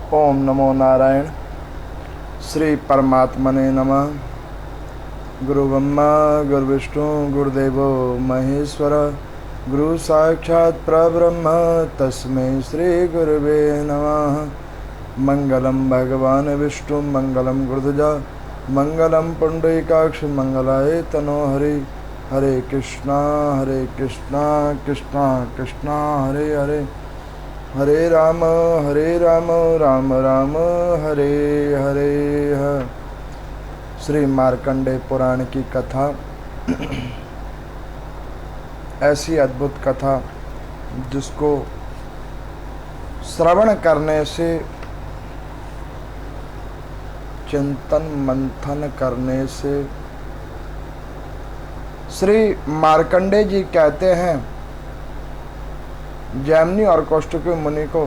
ओम नमो नारायण। श्री परमात्मने नमः। गुरु ब्रह्मा गुरु विष्णु गुरुदेवो महेश्वर, गुरु साक्षात् परब्रह्म तस्मै श्री गुरुवे नमः। मंगलम भगवान विष्णु मंगलम गुरुध्वजा मंगलम पुंडरीकाक्ष मंगलाय तनो हरि। हरे कृष्णा कृष्णा कृष्णा हरे हरे, हरे राम राम राम हरे हरे। श्री मार्कंडेय पुराण की कथा, ऐसी अद्भुत कथा जिसको श्रवण करने से, चिंतन मंथन करने से, श्री मार्कंडेय जी कहते हैं जैमिनी और कौष्टुकी मुनि को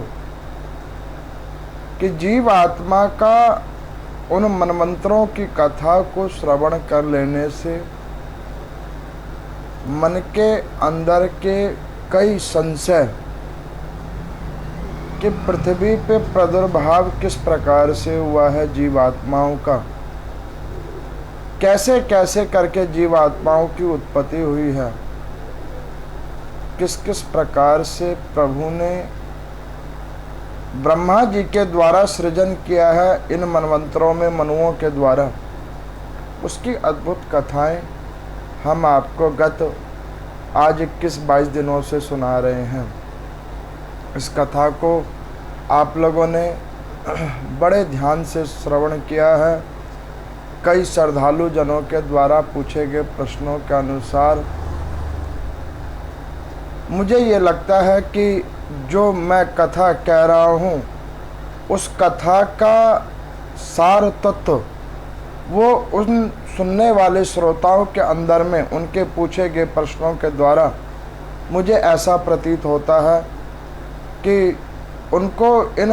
कि जीव आत्मा का उन मनमंत्रों की कथा को श्रवण कर लेने से मन के अंदर के कई संशय कि पृथ्वी पे प्रादुर्भाव किस प्रकार से हुआ है जीवात्माओं का, कैसे कैसे करके जीवात्माओं की उत्पत्ति हुई है, किस किस प्रकार से प्रभु ने ब्रह्मा जी के द्वारा सृजन किया है इन मनवंतरों में मनुओं के द्वारा, उसकी अद्भुत कथाएं हम आपको गत आज 21-22 दिनों से सुना रहे हैं। इस कथा को आप लोगों ने बड़े ध्यान से श्रवण किया है। कई श्रद्धालु जनों के द्वारा पूछे गए प्रश्नों के अनुसार मुझे ये लगता है कि जो मैं कथा कह रहा हूँ उस कथा का सार तत्व वो उन सुनने वाले श्रोताओं के अंदर में उनके पूछे गए प्रश्नों के द्वारा मुझे ऐसा प्रतीत होता है कि उनको इन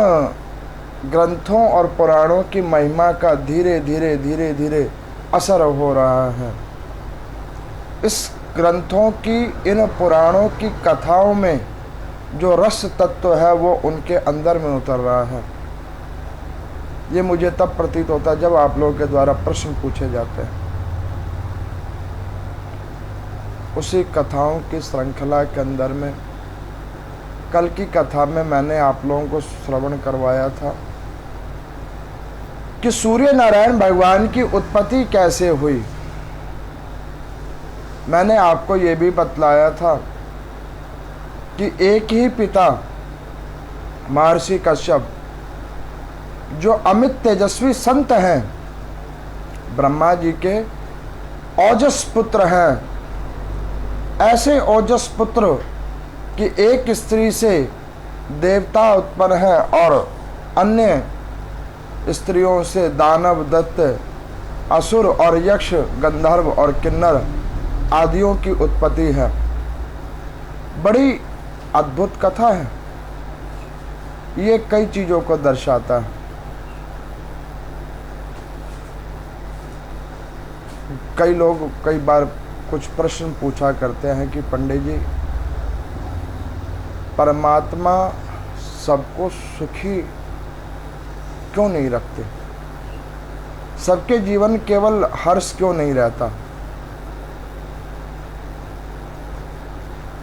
ग्रंथों और पुराणों की महिमा का धीरे धीरे असर हो रहा है। इस ग्रंथों की, इन पुराणों की कथाओं में जो रस तत्व है वो उनके अंदर में उतर रहा है। ये मुझे तब प्रतीत होता है जब आप लोगों के द्वारा प्रश्न पूछे जाते हैं। उसी कथाओं की श्रृंखला के अंदर में कल की कथा में मैंने आप लोगों को श्रवण करवाया था कि सूर्य नारायण भगवान की उत्पत्ति कैसे हुई। मैंने आपको ये भी बतलाया था कि एक ही पिता महर्षि कश्यप जो अमित तेजस्वी संत हैं, ब्रह्मा जी के ओजस पुत्र हैं, ऐसे ओजस पुत्र कि एक स्त्री से देवता उत्पन्न है और अन्य स्त्रियों से दानव, दैत्य, असुर और यक्ष, गंधर्व और किन्नर आदियों की उत्पत्ति है। बड़ी अद्भुत कथा है। ये कई चीजों को दर्शाता है। कई लोग कई बार कुछ प्रश्न पूछा करते हैं कि पंडित जी, परमात्मा सबको सुखी क्यों नहीं रखते, सबके जीवन केवल हर्ष क्यों नहीं रहता।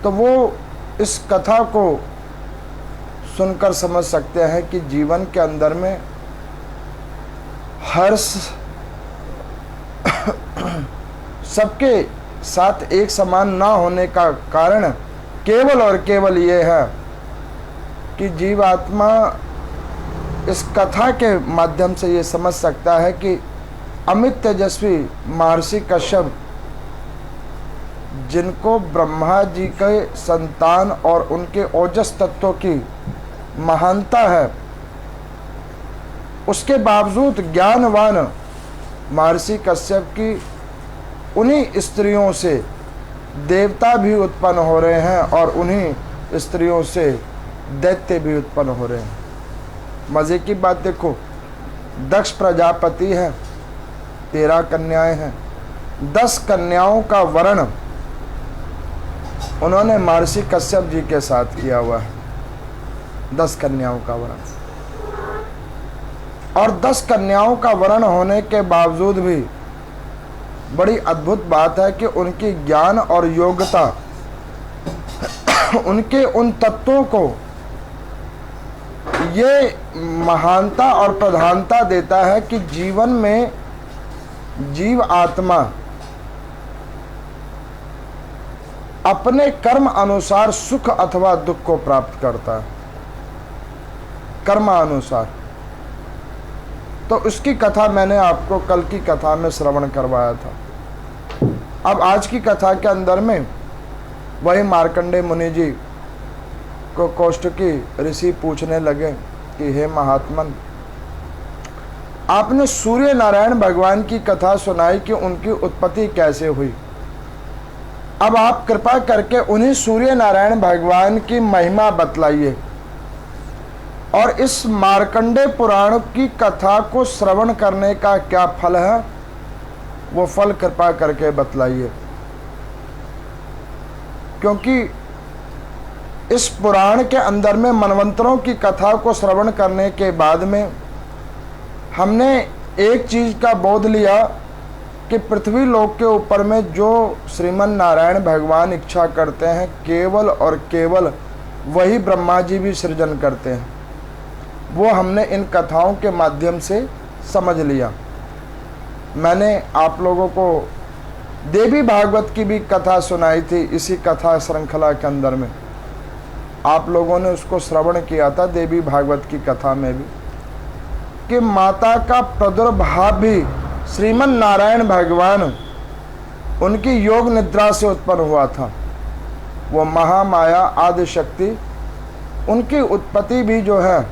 तो वो इस कथा को सुनकर समझ सकते हैं कि जीवन के अंदर में हर्ष सबके साथ एक समान ना होने का कारण केवल और केवल ये है कि जीवात्मा इस कथा के माध्यम से ये समझ सकता है कि अमित तेजस्वी महर्षि कश्यप, जिनको ब्रह्मा जी के संतान और उनके ओजस तत्वों की महानता है, उसके बावजूद ज्ञानवान महर्षि कश्यप की उन्हीं स्त्रियों से देवता भी उत्पन्न हो रहे हैं और उन्हीं स्त्रियों से दैत्य भी उत्पन्न हो रहे हैं। मजे की बात देखो, दक्ष प्रजापति है, 13 कन्याएं हैं, 10 कन्याओं का वर्ण उन्होंने महर्षि कश्यप जी के साथ किया हुआ है। 10 कन्याओं का वर्ण। और 10 कन्याओं का वरण होने के बावजूद भी बड़ी अद्भुत बात है कि उनकी ज्ञान और योग्यता उनके उन तत्वों को ये महानता और प्रधानता देता है कि जीवन में जीव आत्मा अपने कर्म अनुसार सुख अथवा दुख को प्राप्त करता है, कर्मानुसार। तो उसकी कथा मैंने आपको कल की कथा में श्रवण करवाया था। अब आज की कथा के अंदर में वही मार्कंडेय मुनि जी को कौष्टकी ऋषि पूछने लगे कि हे महात्मन, आपने सूर्य नारायण भगवान की कथा सुनाई कि उनकी उत्पत्ति कैसे हुई। अब आप कृपा करके उन्हीं सूर्य नारायण भगवान की महिमा बतलाइए और इस मार्कंडेय पुराण की कथा को श्रवण करने का क्या फल है, वो फल कृपा करके बतलाइए। क्योंकि इस पुराण के अंदर में मनवंतरों की कथा को श्रवण करने के बाद में हमने एक चीज का बोध लिया कि पृथ्वी लोक के ऊपर में जो श्रीमन नारायण भगवान इच्छा करते हैं, केवल और केवल वही ब्रह्मा जी भी सृजन करते हैं। वो हमने इन कथाओं के माध्यम से समझ लिया। मैंने आप लोगों को देवी भागवत की भी कथा सुनाई थी इसी कथा श्रृंखला के अंदर में। आप लोगों ने उसको श्रवण किया था देवी भागवत की कथा में भी, कि माता का प्रादुर्भाव भी श्रीमन नारायण भगवान उनकी योग निद्रा से उत्पन्न हुआ था। वो महामाया आदि शक्ति, उनकी उत्पत्ति भी जो है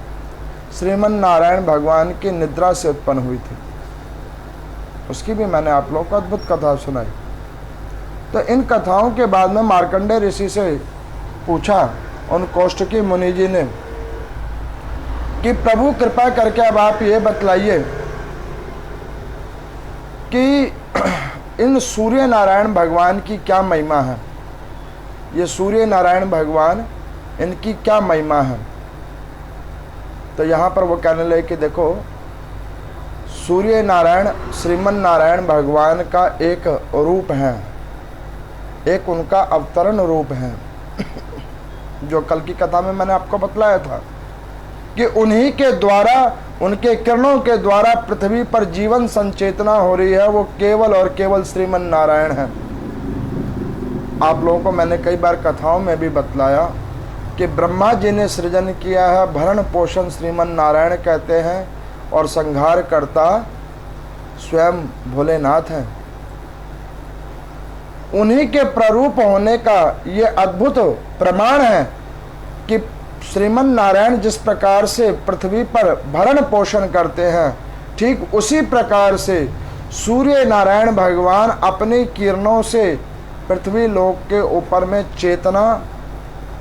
श्रीमन नारायण भगवान की निद्रा से उत्पन्न हुई थी। उसकी भी मैंने आप लोगों को अद्भुत कथा सुनाई। तो इन कथाओं के बाद में मार्कंडेय ऋषि से पूछा उन कौष्टकी मुनि जी ने कि प्रभु कृपा करके अब आप ये बतलाइए कि इन सूर्य नारायण भगवान की क्या महिमा है। ये सूर्य नारायण भगवान, इनकी क्या महिमा है। तो यहाँ पर वो कहने लगे कि देखो, सूर्य नारायण श्रीमन नारायण भगवान का एक रूप है, एक उनका अवतरण रूप है। जो कल की कथा में मैंने आपको बतलाया था कि उन्हीं के द्वारा, उनके किरणों के द्वारा पृथ्वी पर जीवन संचेतना हो रही है, वो केवल और केवल श्रीमन नारायण है। आप लोगों को मैंने कई बार कथाओं में भी बतलाया कि ब्रह्मा जी ने सृजन किया है, भरण पोषण श्रीमन नारायण कहते हैं, और संहार करता स्वयं भोलेनाथ हैं। उन्हीं के प्ररूप होने का ये अद्भुत प्रमाण है कि श्रीमन नारायण जिस प्रकार से पृथ्वी पर भरण पोषण करते हैं, ठीक उसी प्रकार से सूर्य नारायण भगवान अपनी किरणों से पृथ्वी लोक के ऊपर में चेतना,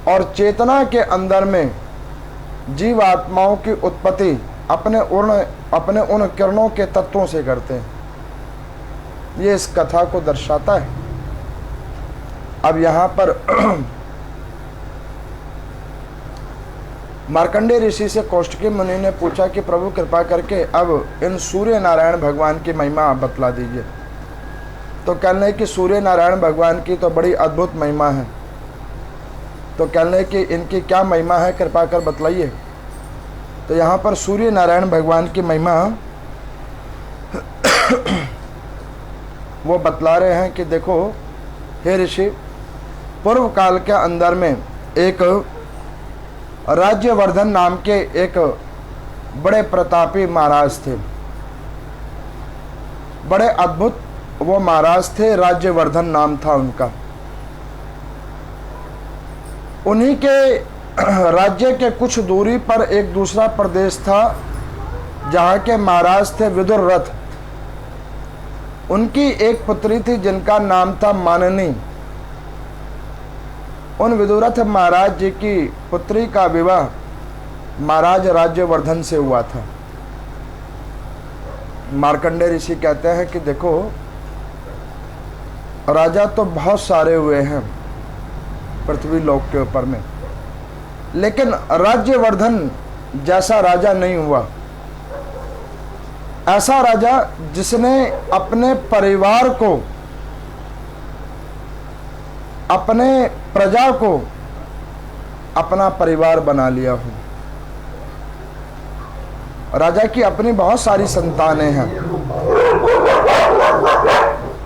और चेतना के अंदर में जीवात्माओं की उत्पत्ति अपने उन किरणों के तत्वों से करते हैं। ये इस कथा को दर्शाता है। अब यहाँ पर मार्कंडेय ऋषि से कौष्टकी मुनि ने पूछा कि प्रभु कृपा करके अब इन सूर्य नारायण भगवान की महिमा आप बतला दीजिए। तो कहने कि सूर्य नारायण भगवान की तो बड़ी अद्भुत महिमा है। तो कहने कि इनकी क्या महिमा है, कृपा कर बतलाइए। तो यहाँ पर सूर्य नारायण भगवान की महिमा वो बतला रहे हैं कि देखो हे ऋषि, पूर्व काल के अंदर में एक राज्यवर्धन नाम के एक बड़े प्रतापी महाराज थे। बड़े अद्भुत वो महाराज थे, राज्यवर्धन नाम था उनका। उन्हीं के राज्य के कुछ दूरी पर एक दूसरा प्रदेश था जहाँ के महाराज थे विदुर रथ। उनकी एक पुत्री थी जिनका नाम था माननी। उन विदुरथ महाराज जी की पुत्री का विवाह महाराज राज्यवर्धन से हुआ था। मार्कंडेय ऋषि कहते हैं कि देखो, राजा तो बहुत सारे हुए हैं पृथ्वी लोक के ऊपर में, लेकिन राज्यवर्धन जैसा राजा नहीं हुआ। ऐसा राजा जिसने अपने परिवार को, अपने प्रजा को अपना परिवार बना लिया हो। राजा की अपनी बहुत सारी संतानें हैं,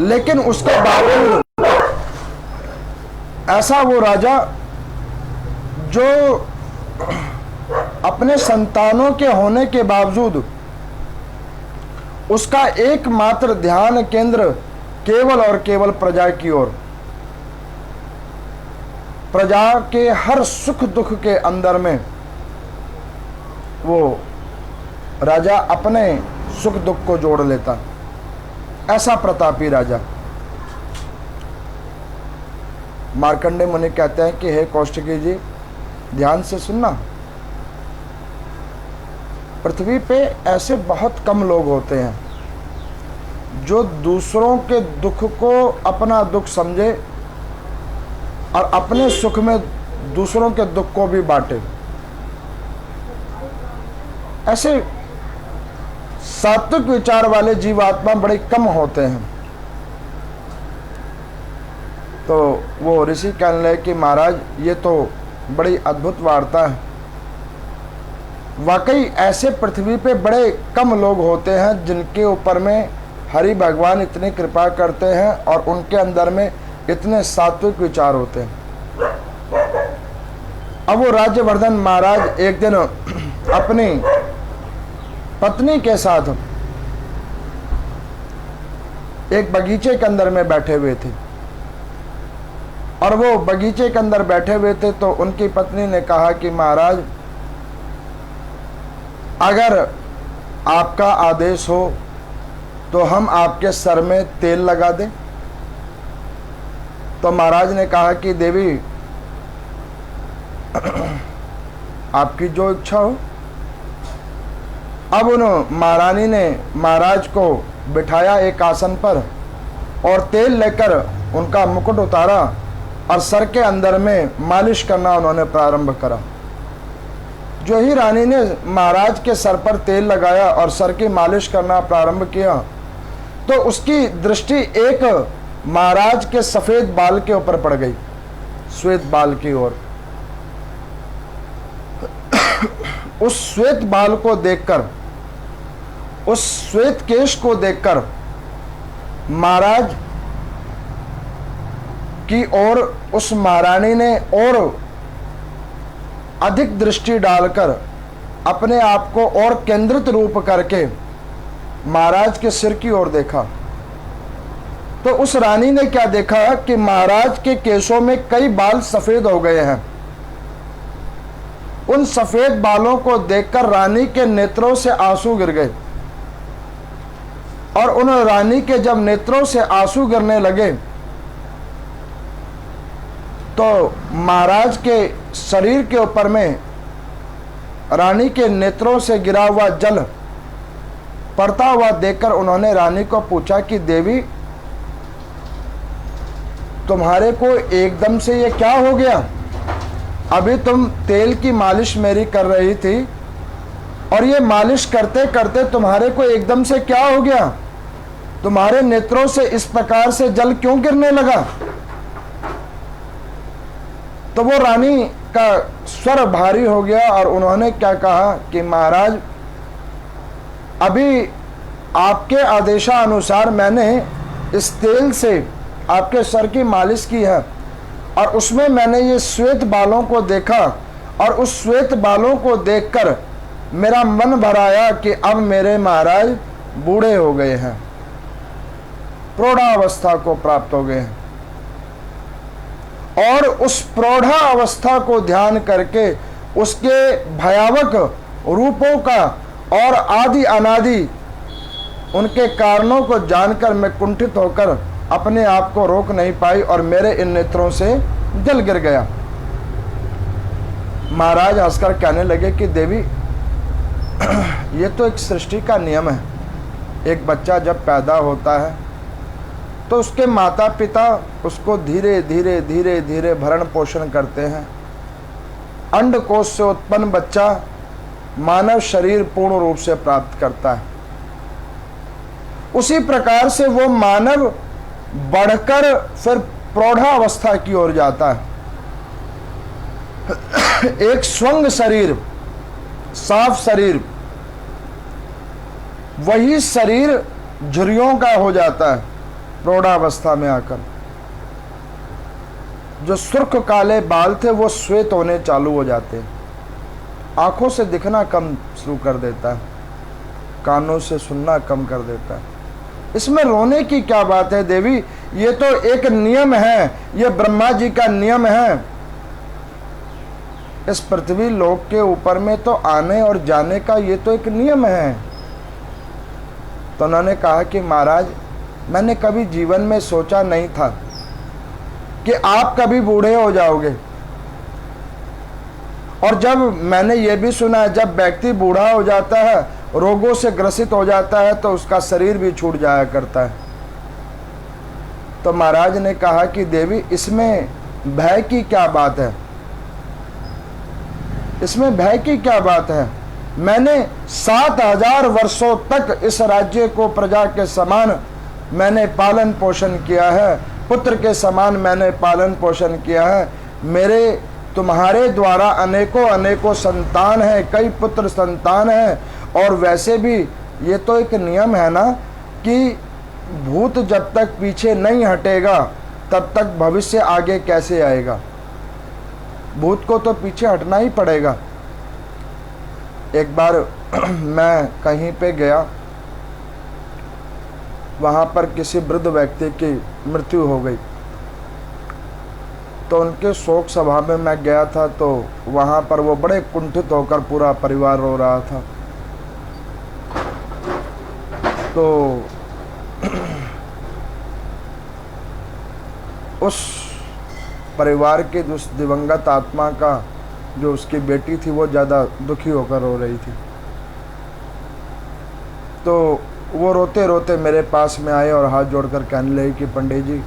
लेकिन उसके बावजूद ऐसा वो राजा जो अपने संतानों के होने के बावजूद उसका एकमात्र ध्यान केंद्र केवल और केवल प्रजा की ओर, प्रजा के हर सुख दुख के अंदर में वो राजा अपने सुख दुख को जोड़ लेता। ऐसा प्रतापी राजा। मार्कंडेय मुनि कहते हैं कि हे कौशिकी जी, ध्यान से सुनना, पृथ्वी पे ऐसे बहुत कम लोग होते हैं जो दूसरों के दुख को अपना दुख समझे और अपने सुख में दूसरों के दुख को भी बांटे। ऐसे सात्विक विचार वाले जीवात्मा बड़े कम होते हैं। तो वो ऋषि कहने लगे कि महाराज, ये तो बड़ी अद्भुत वार्ता है। वाकई ऐसे पृथ्वी पे बड़े कम लोग होते हैं जिनके ऊपर में हरि भगवान इतनी कृपा करते हैं और उनके अंदर में इतने सात्विक विचार होते हैं। अब वो राज्यवर्धन महाराज एक दिन अपनी पत्नी के साथ एक बगीचे के अंदर में बैठे हुए थे, और वो बगीचे के अंदर बैठे हुए थे तो उनकी पत्नी ने कहा कि महाराज, अगर आपका आदेश हो तो हम आपके सर में तेल लगा दें। तो महाराज ने कहा कि देवी, आपकी जो इच्छा हो। अब उन महारानी ने महाराज को बिठाया एक आसन पर और तेल लेकर उनका मुकुट उतारा और सर के अंदर में मालिश करना उन्होंने प्रारंभ करा। जो ही रानी ने महाराज के सर पर तेल लगाया और सर की मालिश करना प्रारंभ किया तो उसकी दृष्टि एक महाराज के सफेद बाल के ऊपर पड़ गई, श्वेत बाल की ओर। उस श्वेत बाल को देखकर, उस श्वेत केश को देखकर महाराज की ओर उस महारानी ने और अधिक दृष्टि डालकर अपने आप को और केंद्रित रूप करके महाराज के सिर की ओर देखा। तो उस रानी ने क्या देखा कि महाराज के केशों में कई बाल सफेद हो गए हैं। उन सफेद बालों को देखकर रानी के नेत्रों से आंसू गिर गए, और उन रानी के जब नेत्रों से आंसू गिरने लगे तो महाराज के शरीर के ऊपर में रानी के नेत्रों से गिरा हुआ जल पड़ता हुआ देखकर उन्होंने रानी को पूछा कि देवी, तुम्हारे को एकदम से ये क्या हो गया? अभी तुम तेल की मालिश मेरी कर रही थी और ये मालिश करते करते तुम्हारे को एकदम से क्या हो गया? तुम्हारे नेत्रों से इस प्रकार से जल क्यों गिरने लगा? तो वो रानी का स्वर भारी हो गया और उन्होंने क्या कहा कि महाराज, अभी आपके आदेशानुसार मैंने इस तेल से आपके सर की मालिश की है और उसमें मैंने ये श्वेत बालों को देखा और उस श्वेत बालों को देखकर मेरा मन भर आया कि अब मेरे महाराज बूढ़े हो गए हैं, प्रौढ़ावस्था को प्राप्त हो गए हैं। और उस प्रौढ़ावस्था को ध्यान करके उसके भयावक रूपों का और आदि अनादि उनके कारणों को जानकर मैं कुंठित होकर अपने आप को रोक नहीं पाई और मेरे इन नेत्रों से जल गिर गया। महाराज हंसकर कहने लगे कि देवी, ये तो एक सृष्टि का नियम है। एक बच्चा जब पैदा होता है तो उसके माता पिता उसको धीरे धीरे धीरे धीरे भरण पोषण करते हैं। अंडकोश से उत्पन्न बच्चा मानव शरीर पूर्ण रूप से प्राप्त करता है। उसी प्रकार से वो मानव बढ़कर फिर प्रौढ़ावस्था की ओर जाता है। एक स्वंग शरीर, साफ शरीर, वही शरीर झुर्रियों का हो जाता है प्रौढ़ावस्था में आकर। जो सुर्ख काले बाल थे वो श्वेत होने चालू हो जाते हैं, आंखों से दिखना कम शुरू कर देता है, कानों से सुनना कम कर देता है। इसमें रोने की क्या बात है देवी? ये तो एक नियम है, ये ब्रह्मा जी का नियम है। इस पृथ्वी लोक के ऊपर में तो आने और जाने का ये तो एक नियम है। तो उन्होंने कहा कि महाराज, मैंने कभी जीवन में सोचा नहीं था कि आप कभी बूढ़े हो जाओगे। और जब मैंने ये भी सुना, जब व्यक्ति बूढ़ा हो जाता है, रोगों से ग्रसित हो जाता है, तो उसका शरीर भी छूट जाया करता है। तो महाराज ने कहा कि देवी, इसमें भय की क्या बात है? इसमें भय की क्या बात है? मैंने 7000 वर्षों तक इस राज्य को प्रजा के समान मैंने पालन पोषण किया है, पुत्र के समान मैंने पालन पोषण किया है। मेरे तुम्हारे द्वारा अनेकों अनेकों संतान है, कई पुत्र संतान है। और वैसे भी ये तो एक नियम है ना कि भूत जब तक पीछे नहीं हटेगा तब तक भविष्य आगे कैसे आएगा? भूत को तो पीछे हटना ही पड़ेगा। एक बार मैं कहीं पे गया, वहाँ पर किसी वृद्ध व्यक्ति की मृत्यु हो गई, तो उनके शोक सभा में मैं गया था। तो वहाँ पर वो बड़े कुंठित होकर पूरा परिवार रो रहा था। तो उस परिवार के उस दिवंगत आत्मा का, जो उसकी बेटी थी, वो ज़्यादा दुखी होकर रो रही थी। तो वो रोते रोते मेरे पास में आए और हाथ जोड़कर कहने लगे कि पंडित जी,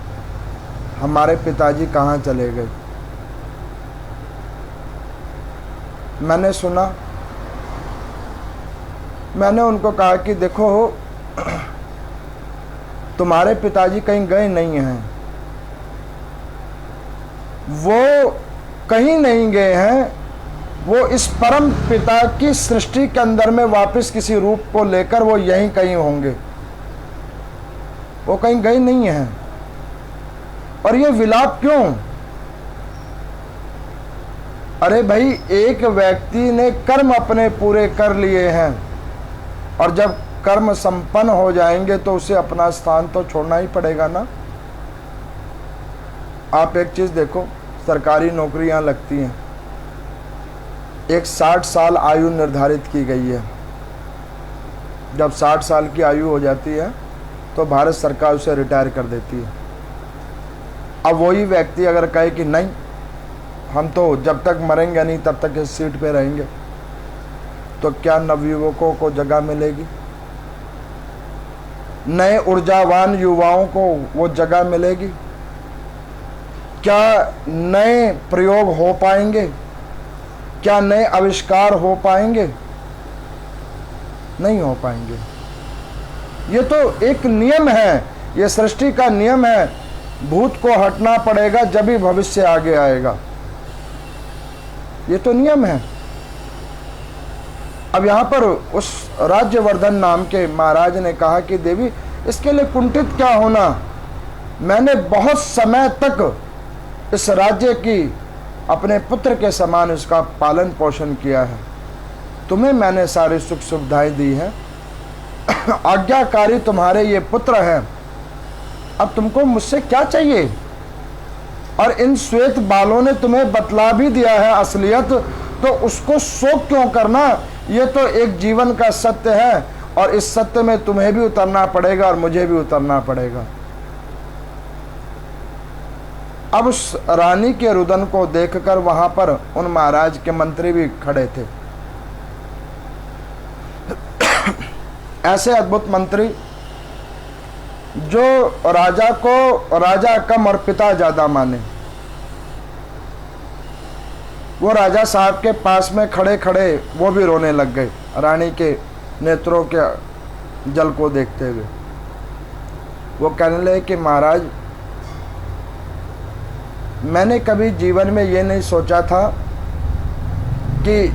हमारे पिताजी कहाँ चले गए? मैंने सुना, मैंने उनको कहा कि देखो, तुम्हारे पिताजी कहीं गए नहीं हैं, वो कहीं नहीं गए हैं। वो इस परम पिता की सृष्टि के अंदर में वापस किसी रूप को लेकर वो यहीं कहीं होंगे, वो कहीं गए नहीं हैं। और ये विलाप क्यों? अरे भाई, एक व्यक्ति ने कर्म अपने पूरे कर लिए हैं, और जब कर्म संपन्न हो जाएंगे तो उसे अपना स्थान तो छोड़ना ही पड़ेगा ना। आप एक चीज देखो, सरकारी नौकरियां लगती हैं, एक 60 साल आयु निर्धारित की गई है। जब 60 साल की आयु हो जाती है तो भारत सरकार उसे रिटायर कर देती है। अब वही व्यक्ति अगर कहे कि नहीं, हम तो जब तक मरेंगे नहीं तब तक इस सीट पे रहेंगे, तो क्या नवयुवकों को जगह मिलेगी? नए ऊर्जावान युवाओं को वो जगह मिलेगी? क्या नए प्रयोग हो पाएंगे? क्या नए आविष्कार हो पाएंगे? नहीं हो पाएंगे। ये तो एक नियम है, ये सृष्टि का नियम है। भूत को हटना पड़ेगा जब ही भविष्य आगे आएगा, ये तो नियम है। अब यहाँ पर उस राज्यवर्धन नाम के महाराज ने कहा कि देवी, इसके लिए कुंठित क्या होना? मैंने बहुत समय तक इस राज्य की अपने पुत्र के समान इसका पालन पोषण किया है। तुम्हें मैंने सारी सुख सुविधाएं दी हैं, आज्ञाकारी तुम्हारे ये पुत्र हैं। अब तुमको मुझसे क्या चाहिए? और इन श्वेत बालों ने तुम्हें बतला भी दिया है असलियत, तो उसको शोक क्यों करना? ये तो एक जीवन का सत्य है, और इस सत्य में तुम्हें भी उतरना पड़ेगा और मुझे भी उतरना पड़ेगा। अब उस रानी के रुदन को देखकर वहां पर उन महाराज के मंत्री भी खड़े थे। ऐसे अद्भुत मंत्री जो राजा को राजा कम और पिता ज्यादा माने। वो राजा साहब के पास में खड़े खड़े वो भी रोने लग गए, रानी के नेत्रों के जल को देखते हुए। वो कहने लगे कि महाराज, मैंने कभी जीवन में ये नहीं सोचा था कि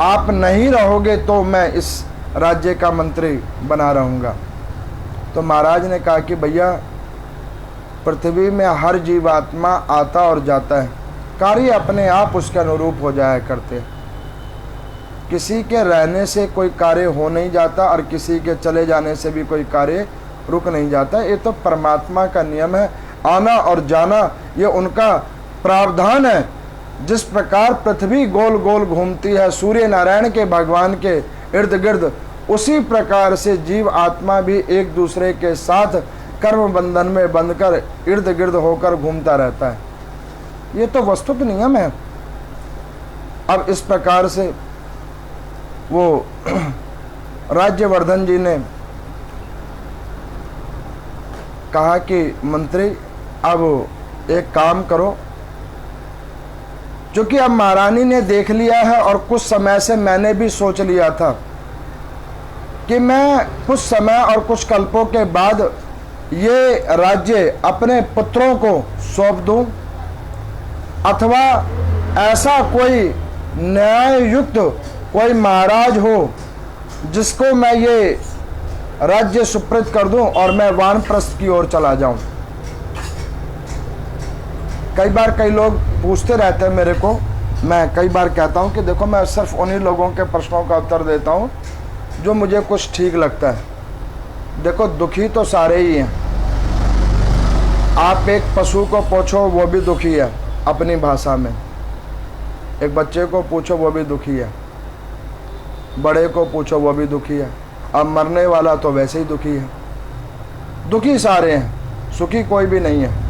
आप नहीं रहोगे तो मैं इस राज्य का मंत्री बना रहूँगा। तो महाराज ने कहा कि भैया, पृथ्वी में हर जीवात्मा आता और जाता है, कार्य अपने आप उसके अनुरूप हो जाया करते हैं। किसी के रहने से कोई कार्य हो नहीं जाता और किसी के चले जाने से भी कोई कार्य रुक नहीं जाता। ये तो परमात्मा का नियम है, आना और जाना ये उनका प्रावधान है। जिस प्रकार पृथ्वी गोल गोल घूमती है सूर्य नारायण के भगवान के इर्द गिर्द, उसी प्रकार से जीव आत्मा भी एक दूसरे के साथ कर्म बंधन में बंधकर इर्द गिर्द होकर घूमता रहता है। ये तो वस्तुत नियम है। अब इस प्रकार से वो राज्यवर्धन जी ने कहा कि मंत्री, अब एक काम करो, क्योंकि अब महारानी ने देख लिया है और कुछ समय से मैंने भी सोच लिया था कि मैं कुछ समय और कुछ कल्पों के बाद ये राज्य अपने पुत्रों को सौंप दूं, अथवा ऐसा कोई न्याययुक्त कोई महाराज हो जिसको मैं ये राज्य सुप्रत कर दूं और मैं वानप्रस्थ की ओर चला जाऊं। कई बार कई लोग पूछते रहते हैं मेरे को, मैं कई बार कहता हूं कि देखो, मैं सिर्फ उन्हीं लोगों के प्रश्नों का उत्तर देता हूं जो मुझे कुछ ठीक लगता है। देखो, दुखी तो सारे ही हैं। आप एक पशु को पूछो वो भी दुखी है अपनी भाषा में, एक बच्चे को पूछो वो भी दुखी है, बड़े को पूछो वो भी दुखी है, अब मरने वाला तो वैसे ही दुखी है। दुखी सारे हैं, सुखी कोई भी नहीं है।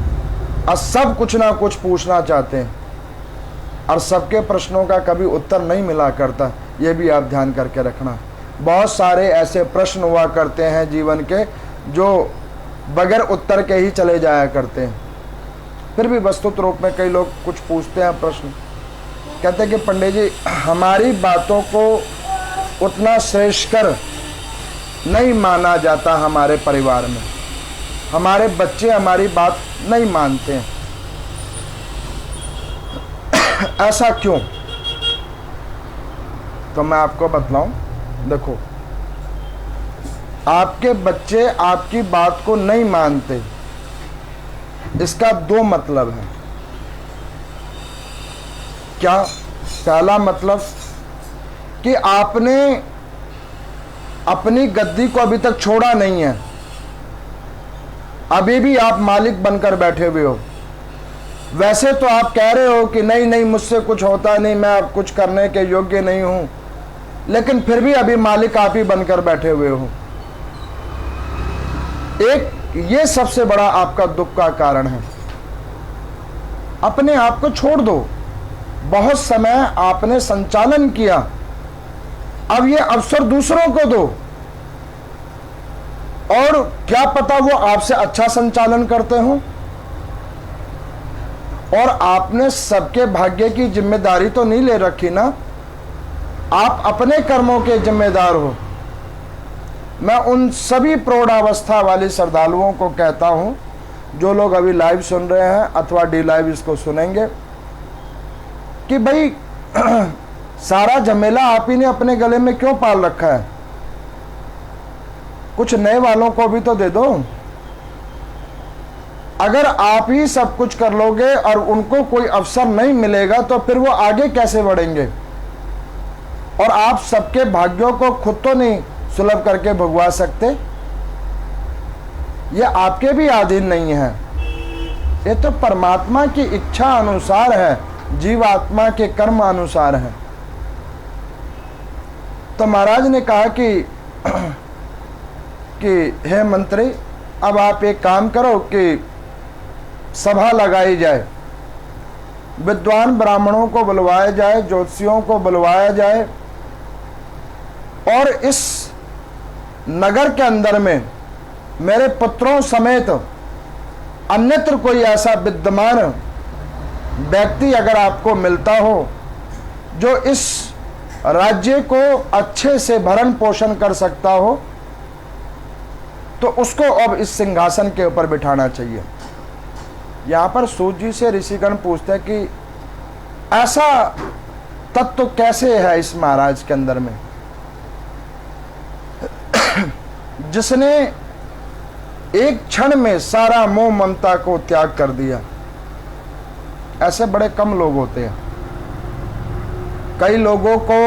और सब कुछ ना कुछ पूछना चाहते हैं और सबके प्रश्नों का कभी उत्तर नहीं मिला करता, ये भी आप ध्यान करके रखना। बहुत सारे ऐसे प्रश्न हुआ करते हैं जीवन के जो बगैर उत्तर के ही चले जाया करते हैं। फिर भी वस्तुत रूप में कई लोग कुछ पूछते हैं प्रश्न, कहते हैं कि पंडित जी, हमारी बातों को उतना श्रेष्ठकर नहीं माना जाता हमारे परिवार में, हमारे बच्चे हमारी बात नहीं मानते हैं, ऐसा क्यों? तो मैं आपको बतलाऊं, देखो, आपके बच्चे आपकी बात को नहीं मानते, इसका दो मतलब है। क्या? पहला मतलब कि आपने अपनी गद्दी को अभी तक छोड़ा नहीं है, अभी भी आप मालिक बनकर बैठे हुए हो। वैसे तो आप कह रहे हो कि नहीं नहीं, मुझसे कुछ होता नहीं, मैं अब कुछ करने के योग्य नहीं हूं, लेकिन फिर भी अभी मालिक आप ही बनकर बैठे हुए हो। एक ये सबसे बड़ा आपका दुख का कारण है। अपने आप को छोड़ दो। बहुत समय आपने संचालन किया, अब ये अवसर दूसरों को दो, और क्या पता वो आपसे अच्छा संचालन करते हो। और आपने सबके भाग्य की जिम्मेदारी तो नहीं ले रखी ना, आप अपने कर्मों के जिम्मेदार हो। मैं उन सभी प्रौढ़ावस्था वाले श्रद्धालुओं को कहता हूं, जो लोग अभी लाइव सुन रहे हैं अथवा डी लाइव इसको सुनेंगे, कि भाई सारा झमेला आप ही ने अपने गले में क्यों पाल रखा है? कुछ नए वालों को भी तो दे दो। अगर आप ही सब कुछ कर लोगे और उनको कोई अवसर नहीं मिलेगा तो फिर वो आगे कैसे बढ़ेंगे? और आप सबके भाग्यों को खुद तो नहीं सुलभ करके भुगवा सकते, ये आपके भी अधीन नहीं है। ये तो परमात्मा की इच्छा अनुसार है, जीवात्मा के कर्म अनुसार है। तो महाराज ने कहा कि हे मंत्री, अब आप एक काम करो कि सभा लगाई जाए, विद्वान ब्राह्मणों को बुलवाया जाए, ज्योतिषियों को बुलवाया जाए, और इस नगर के अंदर में मेरे पुत्रों समेत अन्यत्र कोई ऐसा विद्यमान व्यक्ति अगर आपको मिलता हो जो इस राज्य को अच्छे से भरण पोषण कर सकता हो, तो उसको अब इस सिंहासन के ऊपर बिठाना चाहिए। यहाँ पर सूत जी से ऋषिगण पूछते हैं कि ऐसा तत्व कैसे है इस महाराज के अंदर में जिसने एक क्षण में सारा मोह ममता को त्याग कर दिया। ऐसे बड़े कम लोग होते हैं। कई लोगों को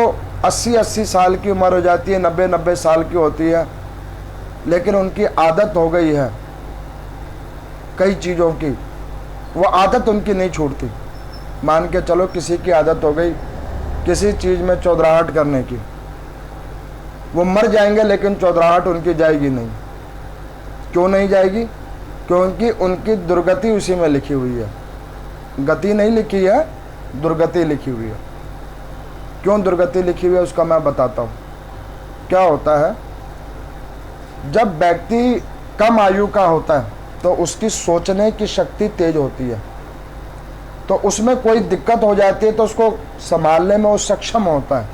80-80 साल की उम्र हो जाती है, 90-90 साल की होती है, लेकिन उनकी आदत हो गई है कई चीज़ों की, वो आदत उनकी नहीं छूटती। मान के चलो किसी की आदत हो गई किसी चीज़ में चौधराहट करने की, वो मर जाएंगे लेकिन चौधराहट उनकी जाएगी नहीं। क्यों नहीं जाएगी? क्योंकि उनकी दुर्गति उसी में लिखी हुई है। गति नहीं लिखी है, दुर्गति लिखी हुई है। क्यों दुर्गति लिखी हुई है उसका मैं बताता हूँ। क्या होता है, जब व्यक्ति कम आयु का होता है तो उसकी सोचने की शक्ति तेज होती है, तो उसमें कोई दिक्कत हो जाती है तो उसको संभालने में वो सक्षम होता है।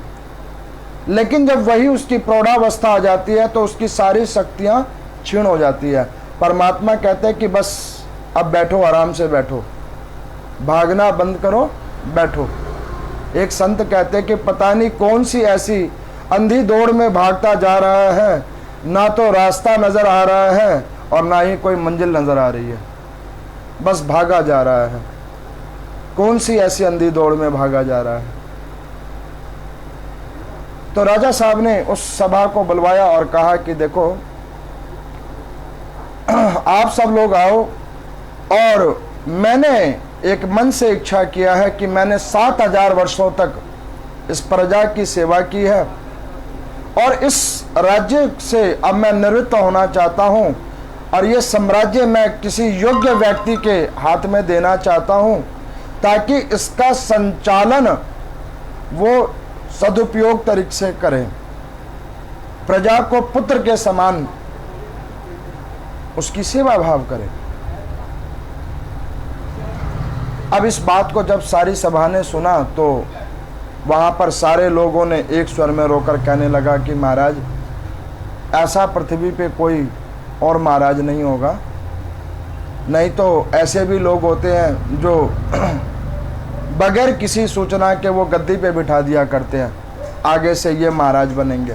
लेकिन जब वही उसकी प्रौढ़ावस्था आ जाती है तो उसकी सारी शक्तियाँ क्षीण हो जाती है। परमात्मा कहते हैं कि बस अब बैठो, आराम से बैठो, भागना बंद करो, बैठो। एक संत कहते हैं कि पता नहीं कौन सी ऐसी अंधी दौड़ में भागता जा रहा है, ना तो रास्ता नजर आ रहा है और ना ही कोई मंजिल नजर आ रही है, बस भागा जा रहा है। कौन सी ऐसी अंधी दौड़ में भागा जा रहा है? तो राजा साहब ने उस सभा को बुलवाया और कहा कि देखो, आप सब लोग आओ, और मैंने एक मन से इच्छा किया है कि मैंने 7000 वर्षों तक इस प्रजा की सेवा की है और इस राज्य से अब मैं निवृत्त होना चाहता हूं, और ये साम्राज्य मैं किसी योग्य व्यक्ति के हाथ में देना चाहता हूं ताकि इसका संचालन वो सदुपयोग तरीके से करें, प्रजा को पुत्र के समान उसकी सेवा भाव करें। अब इस बात को जब सारी सभा ने सुना तो वहां पर सारे लोगों ने एक स्वर में रोकर कहने लगा कि महाराज, ऐसा पृथ्वी पे कोई और महाराज नहीं होगा। नहीं तो ऐसे भी लोग होते हैं जो बगैर किसी सूचना के वो गद्दी पे बिठा दिया करते हैं, आगे से ये महाराज बनेंगे।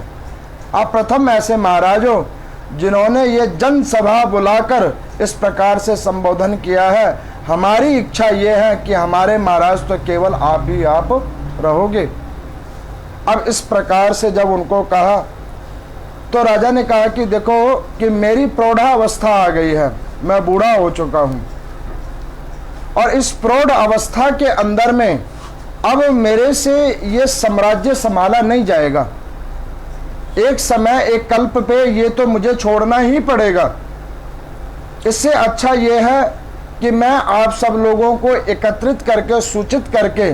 आप प्रथम ऐसे महाराज हो जिन्होंने ये जनसभा बुलाकर इस प्रकार से संबोधन किया है। हमारी इच्छा ये है कि हमारे महाराज तो केवल आप ही आप रहोगे। अब इस प्रकार से जब उनको कहा तो राजा ने कहा कि देखो कि मेरी प्रौढ़ावस्था आ गई है, मैं बूढ़ा हो चुका हूं, और इस प्रौढ़ अवस्था के अंदर में अब मेरे से ये साम्राज्य संभाला नहीं जाएगा। एक समय, एक कल्प पे ये तो मुझे छोड़ना ही पड़ेगा। इससे अच्छा ये है कि मैं आप सब लोगों को एकत्रित करके, सूचित करके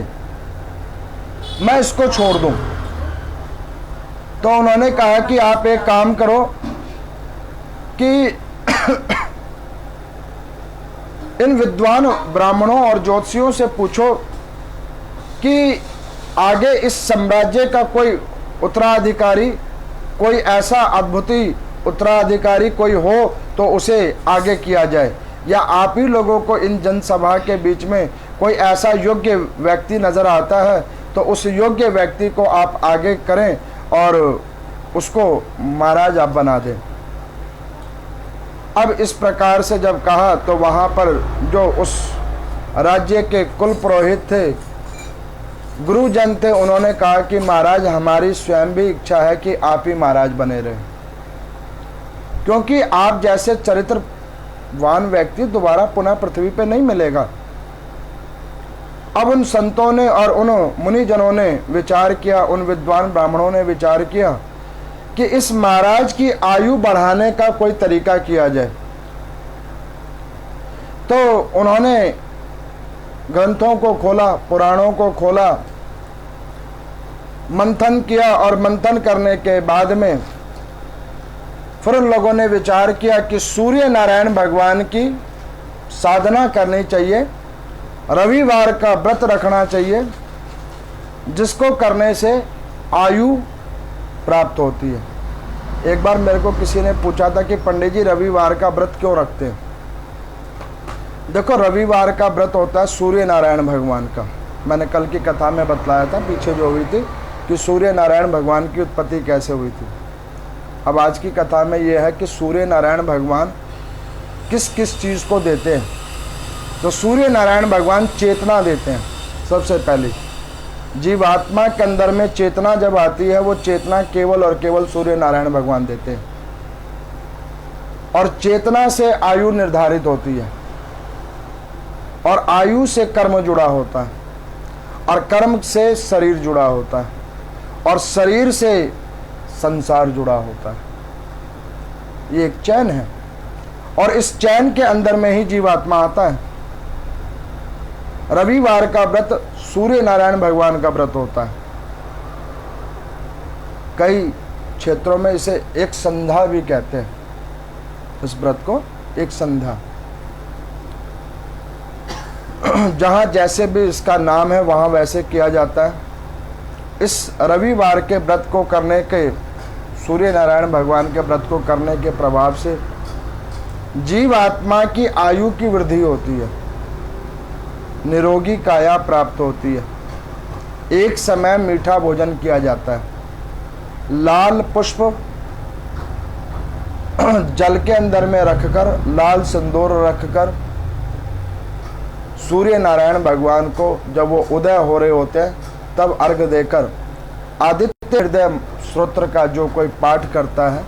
मैं इसको छोड़ दूं। तो उन्होंने कहा कि आप एक काम करो कि इन विद्वान ब्राह्मणों और ज्योतिषियों से पूछो कि आगे इस साम्राज्य का कोई उत्तराधिकारी, कोई ऐसा अद्भुती उत्तराधिकारी कोई हो तो उसे आगे किया जाए, या आप ही लोगों को इन जनसभा के बीच में कोई ऐसा योग्य व्यक्ति नज़र आता है तो उस योग्य व्यक्ति को आप आगे करें और उसको महाराज आप बना दें। अब इस प्रकार से जब कहा तो वहाँ पर जो उस राज्य के कुल पुरोहित थे, गुरुजन थे, उन्होंने कहा कि महाराज, हमारी स्वयं भी इच्छा है कि आप ही महाराज बने रहें, क्योंकि आप जैसे चरित्रवान व्यक्ति दोबारा पुनः पृथ्वी पे नहीं मिलेगा। अब उन संतों ने और उन मुनिजनों ने विचार किया, उन विद्वान ब्राह्मणों ने विचार किया कि इस महाराज की आयु बढ़ाने का कोई तरीका किया जाए। तो उन्होंने ग्रंथों को खोला, पुराणों को खोला, मंथन किया, और मंथन करने के बाद में फिर उन लोगों ने विचार किया कि सूर्य नारायण भगवान की साधना करनी चाहिए, रविवार का व्रत रखना चाहिए, जिसको करने से आयु प्राप्त होती है। एक बार मेरे को किसी ने पूछा था कि पंडित जी रविवार का व्रत क्यों रखते हैं। देखो, रविवार का व्रत होता है सूर्य नारायण भगवान का। मैंने कल की कथा में बतलाया था पीछे जो हुई थी कि सूर्य नारायण भगवान की उत्पत्ति कैसे हुई थी। अब आज की कथा में यह है कि सूर्य नारायण भगवान किस किस चीज़ को देते हैं। तो सूर्य नारायण भगवान चेतना देते हैं। सबसे पहले जीवात्मा के अंदर में चेतना जब आती है, वो चेतना केवल और केवल सूर्य नारायण भगवान देते हैं। और चेतना से आयु निर्धारित होती है, और आयु से कर्म जुड़ा होता है, और कर्म से शरीर जुड़ा होता है, और शरीर से संसार जुड़ा होता है। ये एक चैन है, और इस चैन के अंदर में ही जीवात्मा आता है। रविवार का व्रत सूर्य नारायण भगवान का व्रत होता है। कई क्षेत्रों में इसे एक संध्या भी कहते हैं, इस व्रत को एक संध्या। जहां जैसे भी इसका नाम है वहां वैसे किया जाता है। इस रविवार के व्रत को करने के, सूर्य नारायण भगवान के व्रत को करने के प्रभाव से जीवात्मा की आयु की वृद्धि होती है, निरोगी काया प्राप्त होती है। एक समय मीठा भोजन किया जाता है, लाल पुष्प जल के अंदर में रखकर, लाल सिंदूर रखकर सूर्य नारायण भगवान को जब वो उदय हो रहे होते हैं तब अर्घ देकर आदित्य हृदय स्तोत्र का जो कोई पाठ करता है,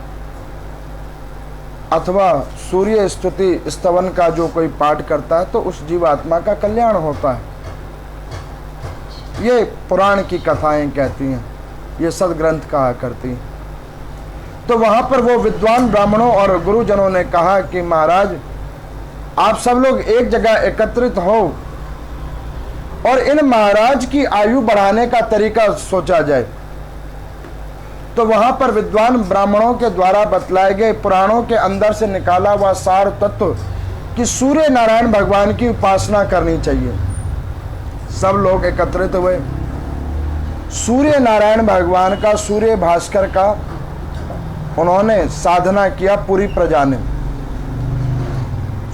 अथवा सूर्य स्तुति स्तवन का जो कोई पाठ करता है, तो उस जीवात्मा का कल्याण होता है। ये पुराण की कथाएं कहती हैं, ये सदग्रंथ कहा करती हैं। तो वहां पर वो विद्वान ब्राह्मणों और गुरुजनों ने कहा कि महाराज, आप सब लोग एक जगह एकत्रित हो और इन महाराज की आयु बढ़ाने का तरीका सोचा जाए। तो वहां पर विद्वान ब्राह्मणों के द्वारा बतलाए गए पुराणों के अंदर से निकाला हुआ सार तत्व कि सूर्य नारायण भगवान की उपासना करनी चाहिए। सब लोग एकत्रित हुए, सूर्य नारायण भगवान का, सूर्य भास्कर का उन्होंने साधना किया पूरी प्रजा ने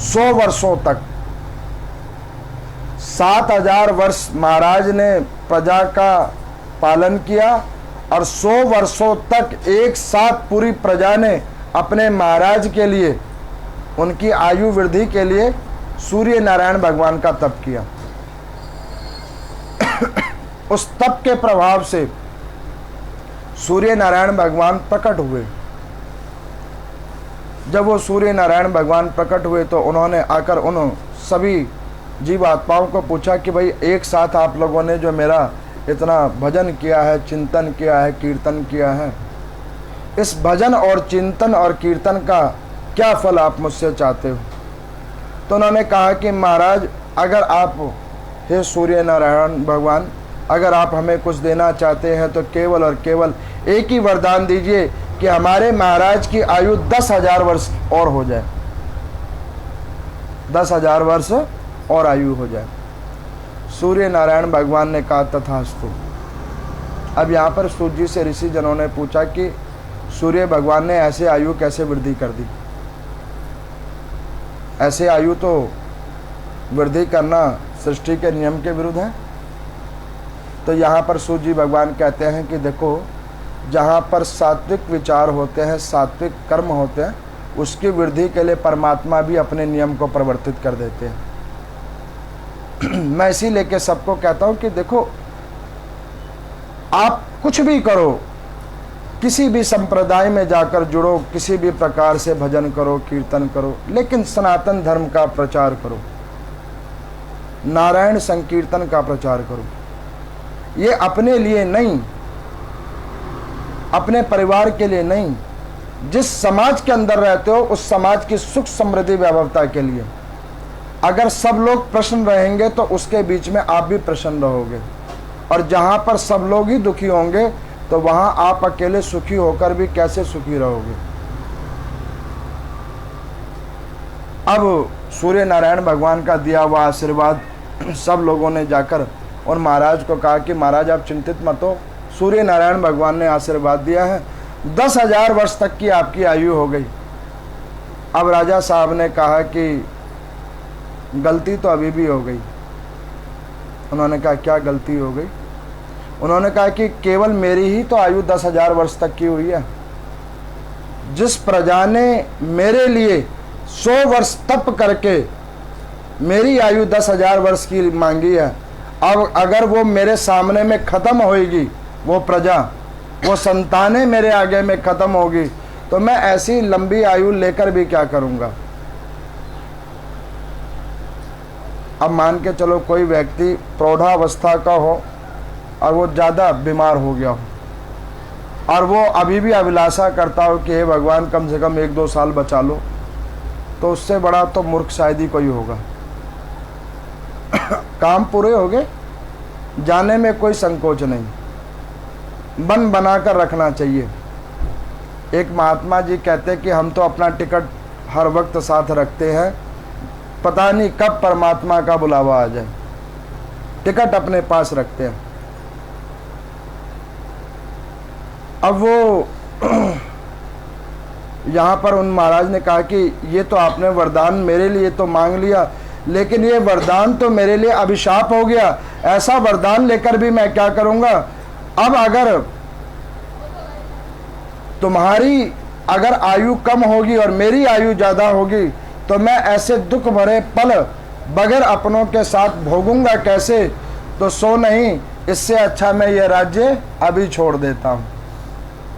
100 वर्षों तक। 7000 वर्ष महाराज ने प्रजा का पालन किया, और 100 वर्षों तक एक साथ पूरी प्रजा ने अपने महाराज के लिए, उनकी आयु वृद्धि के लिए सूर्य नारायण भगवान का तप किया। उस तप के प्रभाव से सूर्य नारायण भगवान प्रकट हुए। जब वो सूर्य नारायण भगवान प्रकट हुए तो उन्होंने आकर उन सभी जीवात्माओं को पूछा कि भाई, एक साथ आप लोगों ने जो मेरा इतना भजन किया है, चिंतन किया है, कीर्तन किया है, इस भजन और चिंतन और कीर्तन का क्या फल आप मुझसे चाहते हो? तो उन्होंने कहा कि महाराज, अगर आप, हे सूर्य नारायण भगवान, अगर आप हमें कुछ देना चाहते हैं तो केवल और केवल एक ही वरदान दीजिए कि हमारे महाराज की आयु 10,000 वर्ष और हो जाए, 10,000 वर्ष और आयु हो जाए। सूर्य नारायण भगवान ने कहा तथास्तु। अब यहाँ पर सूर्य जी से ऋषि जनों ने पूछा कि सूर्य भगवान ने ऐसे आयु कैसे वृद्धि कर दी? ऐसे आयु तो वृद्धि करना सृष्टि के नियम के विरुद्ध है। तो यहाँ पर सूर्य जी भगवान कहते हैं कि देखो, जहाँ पर सात्विक विचार होते हैं, सात्विक कर्म होते हैं, उसकी वृद्धि के लिए परमात्मा भी अपने नियम को परिवर्तित कर देते हैं। मैं इसीलिए के सबको कहता हूं कि देखो, आप कुछ भी करो, किसी भी संप्रदाय में जाकर जुड़ो, किसी भी प्रकार से भजन करो, कीर्तन करो, लेकिन सनातन धर्म का प्रचार करो, नारायण संकीर्तन का प्रचार करो। ये अपने लिए नहीं, अपने परिवार के लिए नहीं, जिस समाज के अंदर रहते हो उस समाज की सुख समृद्धि वैभवता के लिए। अगर सब लोग प्रसन्न रहेंगे तो उसके बीच में आप भी प्रसन्न रहोगे, और जहां पर सब लोग ही दुखी होंगे तो वहां आप अकेले सुखी होकर भी कैसे सुखी रहोगे? अब सूर्य नारायण भगवान का दिया हुआ आशीर्वाद सब लोगों ने जाकर और महाराज को कहा कि महाराज, आप चिंतित मत हो, सूर्य नारायण भगवान ने आशीर्वाद दिया है, 10,000 वर्ष तक की आपकी आयु हो गई। अब राजा साहब ने कहा कि गलती तो अभी भी हो गई। उन्होंने कहा क्या गलती हो गई? उन्होंने कहा कि केवल मेरी ही तो आयु 10,000 वर्ष तक की हुई है। जिस प्रजा ने मेरे लिए 100 वर्ष तप करके मेरी आयु 10,000 वर्ष की मांगी है, अब अगर वो मेरे सामने में खत्म होएगी, वो प्रजा, वो संतानें मेरे आगे में खत्म होगी, तो मैं ऐसी लंबी आयु लेकर भी क्या करूंगा। अब मान के चलो कोई व्यक्ति प्रौढ़ावस्था का हो और वो ज़्यादा बीमार हो गया हो और वो अभी भी अभिलाषा करता हो कि हे भगवान कम से कम 1-2 साल बचा लो, तो उससे बड़ा तो मूर्ख शायद ही कोई होगा। काम पूरे हो गए, जाने में कोई संकोच नहीं, बन बनाकर रखना चाहिए। एक महात्मा जी कहते कि हम तो अपना टिकट हर वक्त साथ रखते हैं, पता नहीं कब परमात्मा का बुलावा आ जाए, टिकट अपने पास रखते हैं। अब वो यहाँ पर उन महाराज ने कहा कि ये तो आपने वरदान मेरे लिए तो मांग लिया, लेकिन ये वरदान तो मेरे लिए अभिशाप हो गया। ऐसा वरदान लेकर भी मैं क्या करूँगा। अब अगर तुम्हारी अगर आयु कम होगी और मेरी आयु ज़्यादा होगी, तो मैं ऐसे दुख भरे पल बगैर अपनों के साथ भोगूंगा कैसे। तो सो नहीं, इससे अच्छा मैं ये राज्य अभी छोड़ देता हूँ।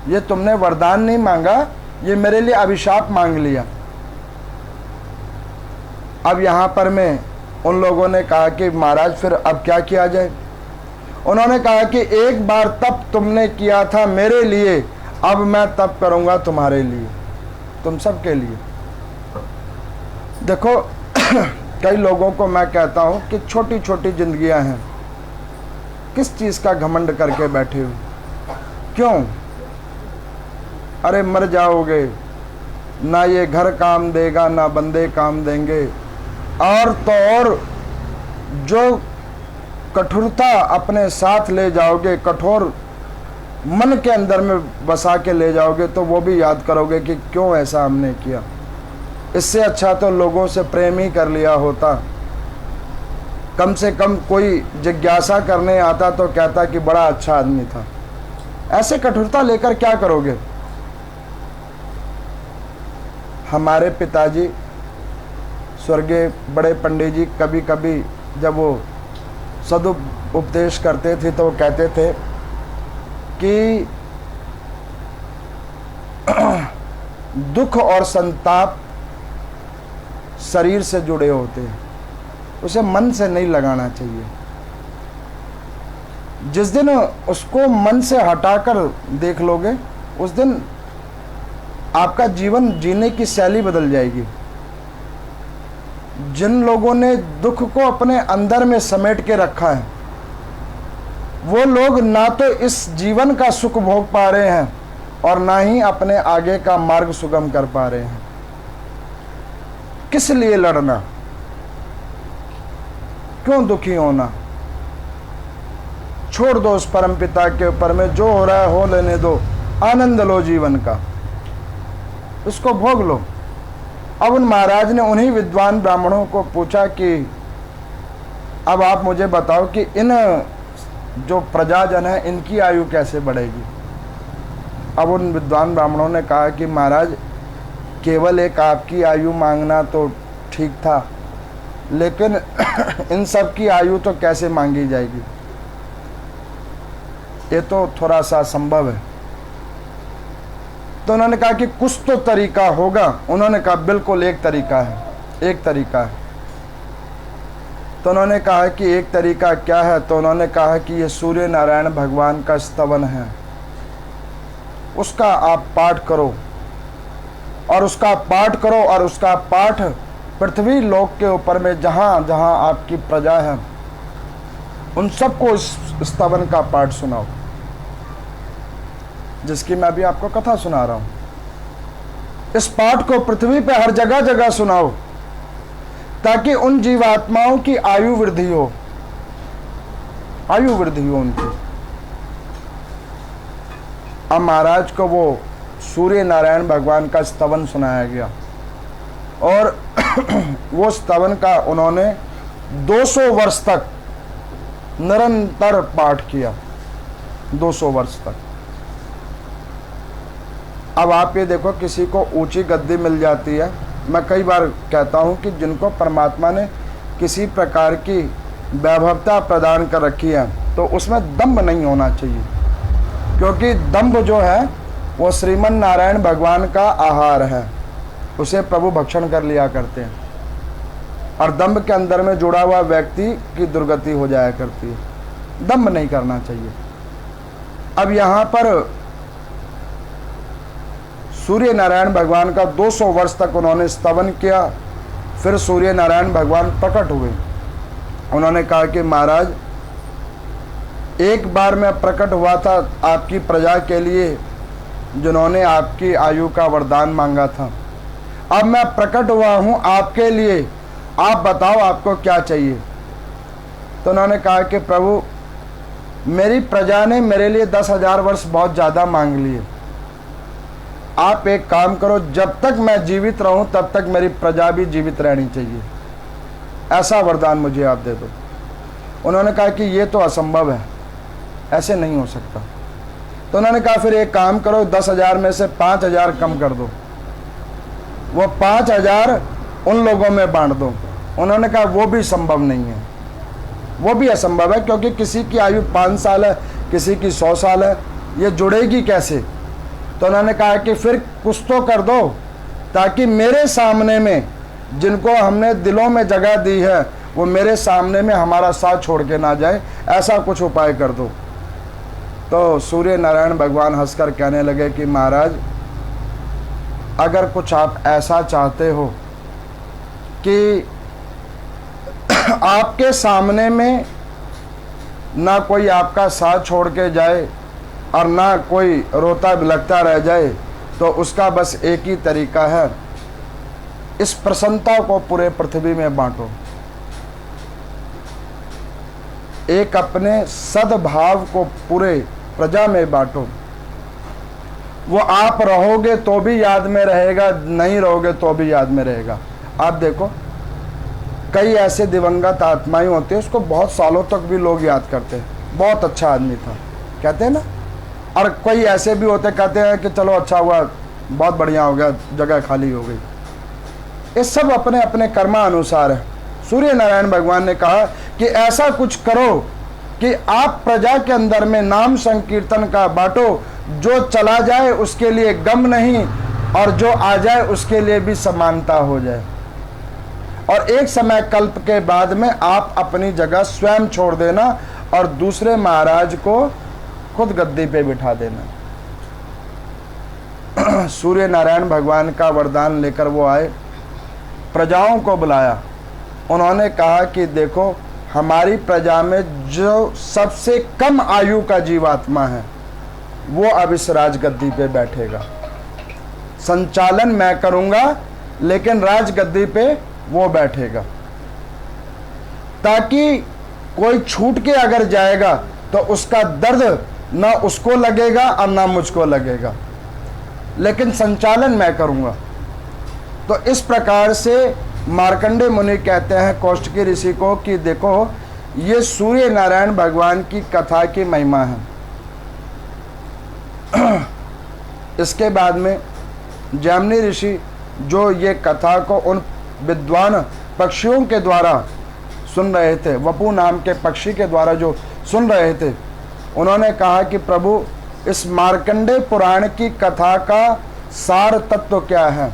ये तुमने वरदान नहीं मांगा, ये मेरे लिए अभिशाप मांग लिया। अब यहाँ पर मैं उन लोगों ने कहा कि महाराज फिर अब क्या किया जाए। उन्होंने कहा कि एक बार तप तुमने किया था मेरे लिए, अब मैं तप करूँगा तुम्हारे लिए, तुम सबके लिए। देखो कई लोगों को मैं कहता हूँ कि छोटी छोटी जिंदगियाँ हैं, किस चीज़ का घमंड करके बैठे हो, क्यों? अरे मर जाओगे, ना ये घर काम देगा ना बंदे काम देंगे। और तो और जो कठोरता अपने साथ ले जाओगे, कठोर मन के अंदर में बसा के ले जाओगे, तो वो भी याद करोगे कि क्यों ऐसा हमने किया। इससे अच्छा तो लोगों से प्रेम ही कर लिया होता। कम से कम कोई जिज्ञासा करने आता तो कहता कि बड़ा अच्छा आदमी था। ऐसे कठोरता लेकर क्या करोगे। हमारे पिताजी स्वर्गीय बड़े पंडित जी कभी कभी जब वो सदुपदेश करते थे तो वो कहते थे कि दुख और संताप शरीर से जुड़े होते हैं, उसे मन से नहीं लगाना चाहिए। जिस दिन उसको मन से हटाकर देख लोगे, उस दिन आपका जीवन जीने की शैली बदल जाएगी। जिन लोगों ने दुख को अपने अंदर में समेट के रखा है, वो लोग ना तो इस जीवन का सुख भोग पा रहे हैं और ना ही अपने आगे का मार्ग सुगम कर पा रहे हैं। किस लिए लड़ना, क्यों दुखी होना। छोड़ दो उस परम पिता के ऊपर में, जो हो रहा है हो लेने दो, आनंद लो जीवन का, उसको भोग लो। अब उन महाराज ने उन्हीं विद्वान ब्राह्मणों को पूछा कि अब आप मुझे बताओ कि इन जो प्रजाजन है इनकी आयु कैसे बढ़ेगी। अब उन विद्वान ब्राह्मणों ने कहा कि महाराज केवल एक आपकी आयु मांगना तो ठीक था, लेकिन इन सब की आयु तो कैसे मांगी जाएगी, ये तो थोड़ा सा संभव है। तो उन्होंने कहा कि कुछ तो तरीका होगा। उन्होंने कहा बिल्कुल एक तरीका है, एक तरीका है। तो उन्होंने कहा कि एक तरीका क्या है। तो उन्होंने कहा कि ये सूर्य नारायण भगवान का स्तवन है, उसका आप पाठ करो और उसका पाठ करो और उसका पाठ पृथ्वी लोक के ऊपर में जहाँ जहाँ आपकी प्रजा है उन सबको इस स्तवन का पाठ सुनाओ, जिसकी मैं अभी आपको कथा सुना रहा हूँ। इस पाठ को पृथ्वी पे हर जगह जगह सुनाओ, ताकि उन जीवात्माओं की आयु वृद्धि हो, आयु वृद्धि हो उनकी। अब महाराज को वो सूर्य नारायण भगवान का स्तवन सुनाया गया और वो स्तवन का उन्होंने 200 वर्ष तक निरंतर पाठ किया, 200 वर्ष तक। अब आप ये देखो, किसी को ऊंची गद्दी मिल जाती है। मैं कई बार कहता हूँ कि जिनको परमात्मा ने किसी प्रकार की वैभवता प्रदान कर रखी है तो उसमें दंभ नहीं होना चाहिए, क्योंकि दंभ जो है वो श्रीमन नारायण भगवान का आहार है, उसे प्रभु भक्षण कर लिया करते हैं और दंभ के अंदर में जुड़ा हुआ व्यक्ति की दुर्गति हो जाया करती है। दंभ नहीं करना चाहिए। अब यहाँ पर सूर्य नारायण भगवान का 200 वर्ष तक उन्होंने स्तवन किया। फिर सूर्य नारायण भगवान प्रकट हुए। उन्होंने कहा कि महाराज, एक बार मैं प्रकट हुआ था आपकी प्रजा के लिए जिन्होंने आपकी आयु का वरदान मांगा था। अब मैं प्रकट हुआ हूँ आपके लिए, आप बताओ आपको क्या चाहिए। तो उन्होंने कहा कि प्रभु, मेरी प्रजा ने मेरे लिए 10,000 वर्ष बहुत ज़्यादा मांग लिए। आप एक काम करो, जब तक मैं जीवित रहूं तब तक मेरी प्रजा भी जीवित रहनी चाहिए, ऐसा वरदान मुझे आप दे दो। उन्होंने कहा कि ये तो असंभव है, ऐसे नहीं हो सकता। तो उन्होंने कहा फिर एक काम करो, 10,000 में से 5,000 कम कर दो, वो 5,000 उन लोगों में बांट दो। उन्होंने कहा वो भी संभव नहीं है, वो भी असंभव है, क्योंकि किसी की आयु 5 साल है, किसी की 100 साल है, ये जुड़ेगी कैसे। तो उन्होंने कहा कि फिर कुछ तो कर दो, ताकि मेरे सामने में जिनको हमने दिलों में जगह दी है वो मेरे सामने में हमारा साथ छोड़ के ना जाए, ऐसा कुछ उपाय कर दो। तो सूर्य नारायण भगवान हंसकर कहने लगे कि महाराज, अगर कुछ आप ऐसा चाहते हो कि आपके सामने में ना कोई आपका साथ छोड़ के जाए और ना कोई रोता बिलखता रह जाए, तो उसका बस एक ही तरीका है, इस प्रसन्नता को पूरे पृथ्वी में बांटो। एक अपने सद्भाव को पूरे प्रजा में बांटो। वो आप रहोगे तो भी याद में रहेगा, नहीं रहोगे तो भी याद में रहेगा। आप देखो, कई ऐसे दिवंगत आत्माएं होते हैं, उसको बहुत सालों तक भी लोग याद करते हैं, बहुत अच्छा आदमी था, कहते हैं ना। और कोई ऐसे भी होते, कहते हैं कि चलो अच्छा हुआ, बहुत बढ़िया हो गया, जगह खाली हो गई। ये सब अपने अपने कर्मानुसार है। सूर्य नारायण भगवान ने कहा कि ऐसा कुछ करो कि आप प्रजा के अंदर में नाम संकीर्तन का बांटो, जो चला जाए उसके लिए गम नहीं और जो आ जाए उसके लिए भी समानता हो जाए। और एक समय कल्प के बाद में आप अपनी जगह स्वयं छोड़ देना और दूसरे महाराज को खुद गद्दी पे बिठा देना। सूर्य नारायण भगवान का वरदान लेकर वो आए, प्रजाओं को बुलाया। उन्होंने कहा कि देखो, हमारी प्रजा में जो सबसे कम आयु का जीवात्मा है वो अब इस राजगद्दी पे बैठेगा। संचालन मैं करूंगा, लेकिन राजगद्दी पे वो बैठेगा, ताकि कोई छूट के अगर जाएगा तो उसका दर्द ना उसको लगेगा और ना मुझको लगेगा, लेकिन संचालन मैं करूंगा। तो इस प्रकार से मार्कंडेय मुनि कहते हैं कौशिकी ऋषि को कि देखो, ये सूर्य नारायण भगवान की कथा की महिमा है। इसके बाद में जैमिनी ऋषि जो ये कथा को उन विद्वान पक्षियों के द्वारा सुन रहे थे, वपु नाम के पक्षी के द्वारा जो सुन रहे थे, उन्होंने कहा कि प्रभु, इस मार्कंडेय पुराण की कथा का सार तत्व क्या है,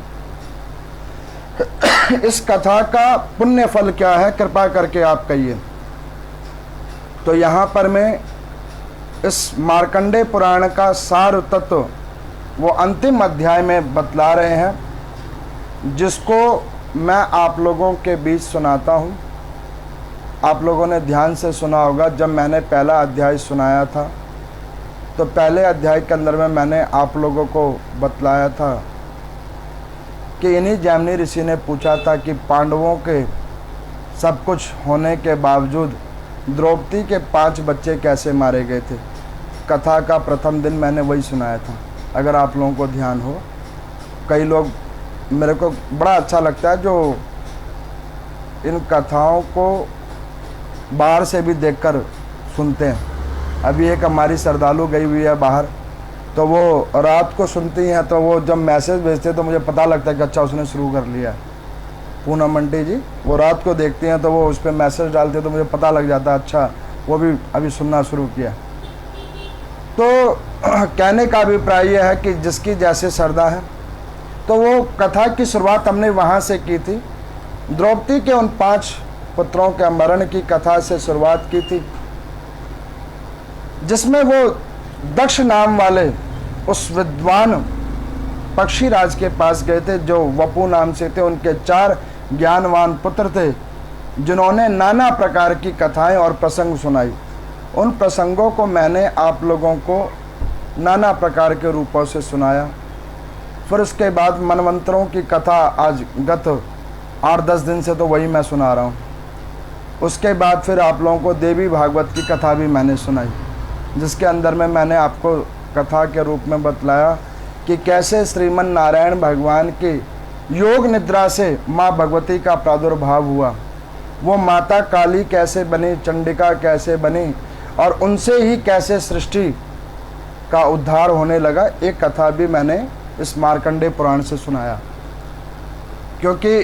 इस कथा का पुण्य फल क्या है, कृपा करके आप कहिए। तो यहाँ पर मैं इस मार्कंडेय पुराण का सार तत्व वो अंतिम अध्याय में बतला रहे हैं, जिसको मैं आप लोगों के बीच सुनाता हूँ। आप लोगों ने ध्यान से सुना होगा, जब मैंने पहला अध्याय सुनाया था तो पहले अध्याय के अंदर में मैंने आप लोगों को बतलाया था कि इन्हीं जैमिनी ऋषि ने पूछा था कि पांडवों के सब कुछ होने के बावजूद द्रौपदी के 5 बच्चे कैसे मारे गए थे। कथा का प्रथम दिन मैंने वही सुनाया था। अगर आप लोगों को ध्यान हो। कई लोग, मेरे को बड़ा अच्छा लगता है जो इन कथाओं को बाहर से भी देखकर सुनते हैं। अभी एक हमारी श्रद्धालु गई हुई है बाहर, तो वो रात को सुनती हैं, तो वो जब मैसेज भेजते तो मुझे पता लगता है कि अच्छा उसने शुरू कर लिया। पूनम आंटी जी वो रात को देखती हैं तो वो उस पर मैसेज डालते हैं, तो मुझे पता लग जाता है अच्छा वो भी अभी सुनना शुरू किया। तो कहने का अभिप्राय यह है कि जिसकी जैसे श्रद्धा है, तो वो कथा की शुरुआत हमने वहाँ से की थी। द्रौपदी के उन 5 पुत्रों के मरण की कथा से शुरुआत की थी, जिसमें वो दक्ष नाम वाले उस विद्वान पक्षीराज के पास गए थे जो वपु नाम से थे। उनके 4 ज्ञानवान पुत्र थे जिन्होंने नाना प्रकार की कथाएं और प्रसंग सुनाई। उन प्रसंगों को मैंने आप लोगों को नाना प्रकार के रूपों से सुनाया। फिर उसके बाद मनवंतरों की कथा आज गत 8-10 दिन से तो वही मैं सुना रहा हूँ। उसके बाद फिर आप लोगों को देवी भागवत की कथा भी मैंने सुनाई, जिसके अंदर में मैंने आपको कथा के रूप में बतलाया कि कैसे श्रीमन नारायण भगवान की योग निद्रा से माँ भगवती का प्रादुर्भाव हुआ, वो माता काली कैसे बनी, चंडिका कैसे बनी, और उनसे ही कैसे सृष्टि का उद्धार होने लगा। एक कथा भी मैंने इस मार्कंडेय पुराण से सुनाया, क्योंकि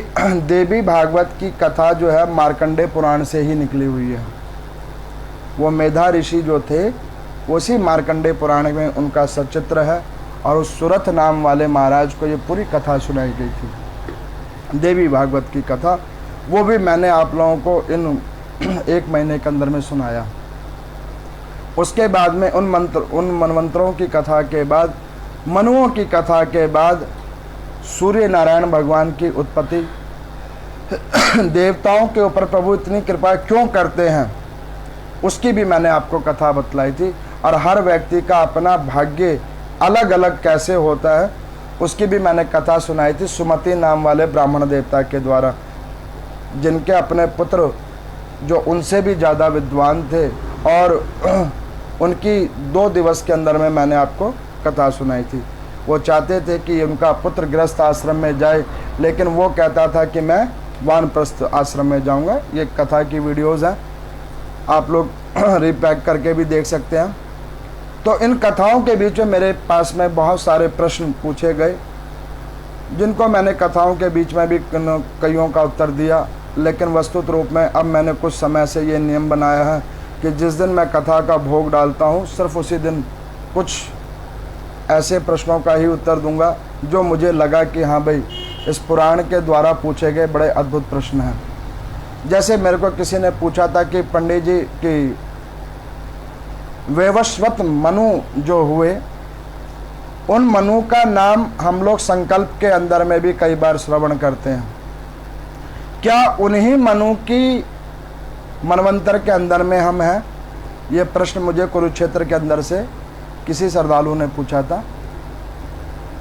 देवी भागवत की कथा जो है मार्कंडेय पुराण से ही निकली हुई है। वो मेधा ऋषि जो थे उसी मार्कंडेय पुराण में उनका सचित्र है, और उस सुरथ नाम वाले महाराज को ये पूरी कथा सुनाई गई थी, देवी भागवत की कथा। वो भी मैंने आप लोगों को इन 1 महीने के अंदर में सुनाया। उसके बाद में उन मनवंतरों की कथा के बाद, मनुओं की कथा के बाद सूर्य नारायण भगवान की उत्पत्ति, देवताओं के ऊपर प्रभु इतनी कृपा क्यों करते हैं, उसकी भी मैंने आपको कथा बतलाई थी। और हर व्यक्ति का अपना भाग्य अलग अलग कैसे होता है, उसकी भी मैंने कथा सुनाई थी सुमति नाम वाले ब्राह्मण देवता के द्वारा, जिनके अपने पुत्र जो उनसे भी ज़्यादा विद्वान थे, और उनकी 2 दिवस के अंदर में मैंने आपको कथा सुनाई थी। वो चाहते थे कि उनका पुत्र गृहस्थ आश्रम में जाए, लेकिन वो कहता था कि मैं वानप्रस्थ आश्रम में जाऊंगा। ये कथा की वीडियोस हैं, आप लोग रिपैक करके भी देख सकते हैं। तो इन कथाओं के बीच में मेरे पास में बहुत सारे प्रश्न पूछे गए, जिनको मैंने कथाओं के बीच में भी कईयों का उत्तर दिया। लेकिन वस्तुत रूप में अब मैंने कुछ समय से ये नियम बनाया है कि जिस दिन मैं कथा का भोग डालता हूँ, सिर्फ उसी दिन कुछ ऐसे प्रश्नों का ही उत्तर दूंगा जो मुझे लगा कि हाँ भाई इस पुराण के द्वारा पूछे गए बड़े अद्भुत प्रश्न हैं। जैसे मेरे को किसी ने पूछा था कि पंडित जी कि वैवस्वत मनु जो हुए, उन मनु का नाम हम लोग संकल्प के अंदर में भी कई बार श्रवण करते हैं, क्या उन्हीं मनु की मनवंतर के अंदर में हम हैं? ये प्रश्न मुझे कुरुक्षेत्र के अंदर से किसी श्रद्धालु ने पूछा था।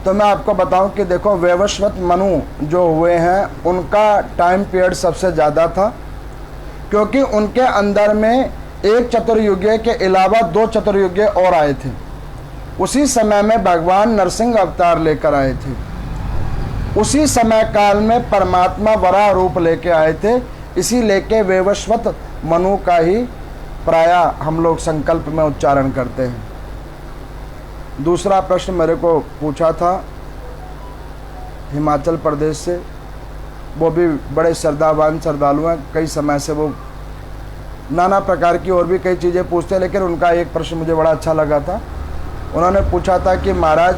तो मैं आपको बताऊं कि देखो, वैवस्वत मनु जो हुए हैं उनका टाइम पीरियड सबसे ज़्यादा था, क्योंकि उनके अंदर में एक चतुर्युगीय के अलावा 2 चतुर्युगीय और आए थे। उसी समय में भगवान नरसिंह अवतार लेकर आए थे। उसी समय काल में परमात्मा वराह रूप लेके आए थे। इसी लेके वैवस्वत मनु का ही प्रायः हम लोग संकल्प में उच्चारण करते हैं। दूसरा प्रश्न मेरे को पूछा था हिमाचल प्रदेश से, वो भी बड़े श्रद्धावान श्रद्धालु हैं, कई समय से वो नाना प्रकार की और भी कई चीज़ें पूछते हैं। लेकिन उनका एक प्रश्न मुझे बड़ा अच्छा लगा था। उन्होंने पूछा था कि महाराज,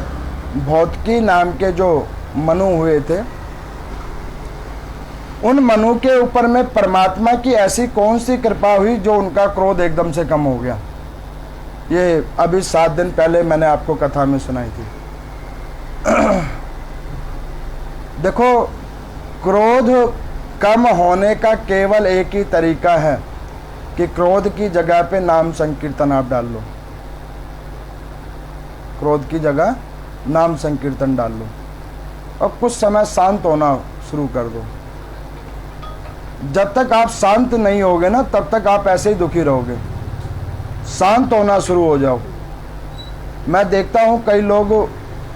भौतकी नाम के जो मनु हुए थे, उन मनु के ऊपर में परमात्मा की ऐसी कौन सी कृपा हुई जो उनका क्रोध एकदम से कम हो गया। ये अभी 7 दिन पहले मैंने आपको कथा में सुनाई थी। देखो, क्रोध कम होने का केवल एक ही तरीका है कि क्रोध की जगह पे नाम संकीर्तन आप डाल लो। क्रोध की जगह नाम संकीर्तन डाल लो और कुछ समय शांत होना शुरू कर दो। जब तक आप शांत नहीं होगे ना, तब तक आप ऐसे ही दुखी रहोगे। शांत होना शुरू हो जाओ। मैं देखता हूँ कई लोग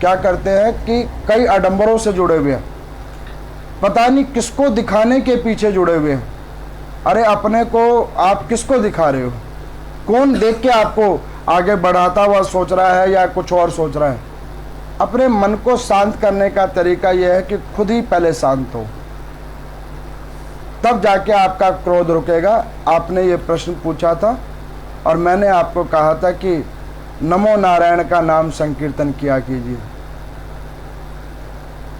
क्या करते हैं कि कई आडंबरों से जुड़े हुए हैं, पता नहीं किसको दिखाने के पीछे जुड़े हुए हैं। अरे अपने को आप किसको दिखा रहे हो? कौन देख के आपको आगे बढ़ाता हुआ सोच रहा है या कुछ और सोच रहा है? अपने मन को शांत करने का तरीका यह है कि खुद ही पहले शांत हो, तब जाके आपका क्रोध रुकेगा। आपने ये प्रश्न पूछा था और मैंने आपको कहा था कि नमो नारायण का नाम संकीर्तन किया कीजिए,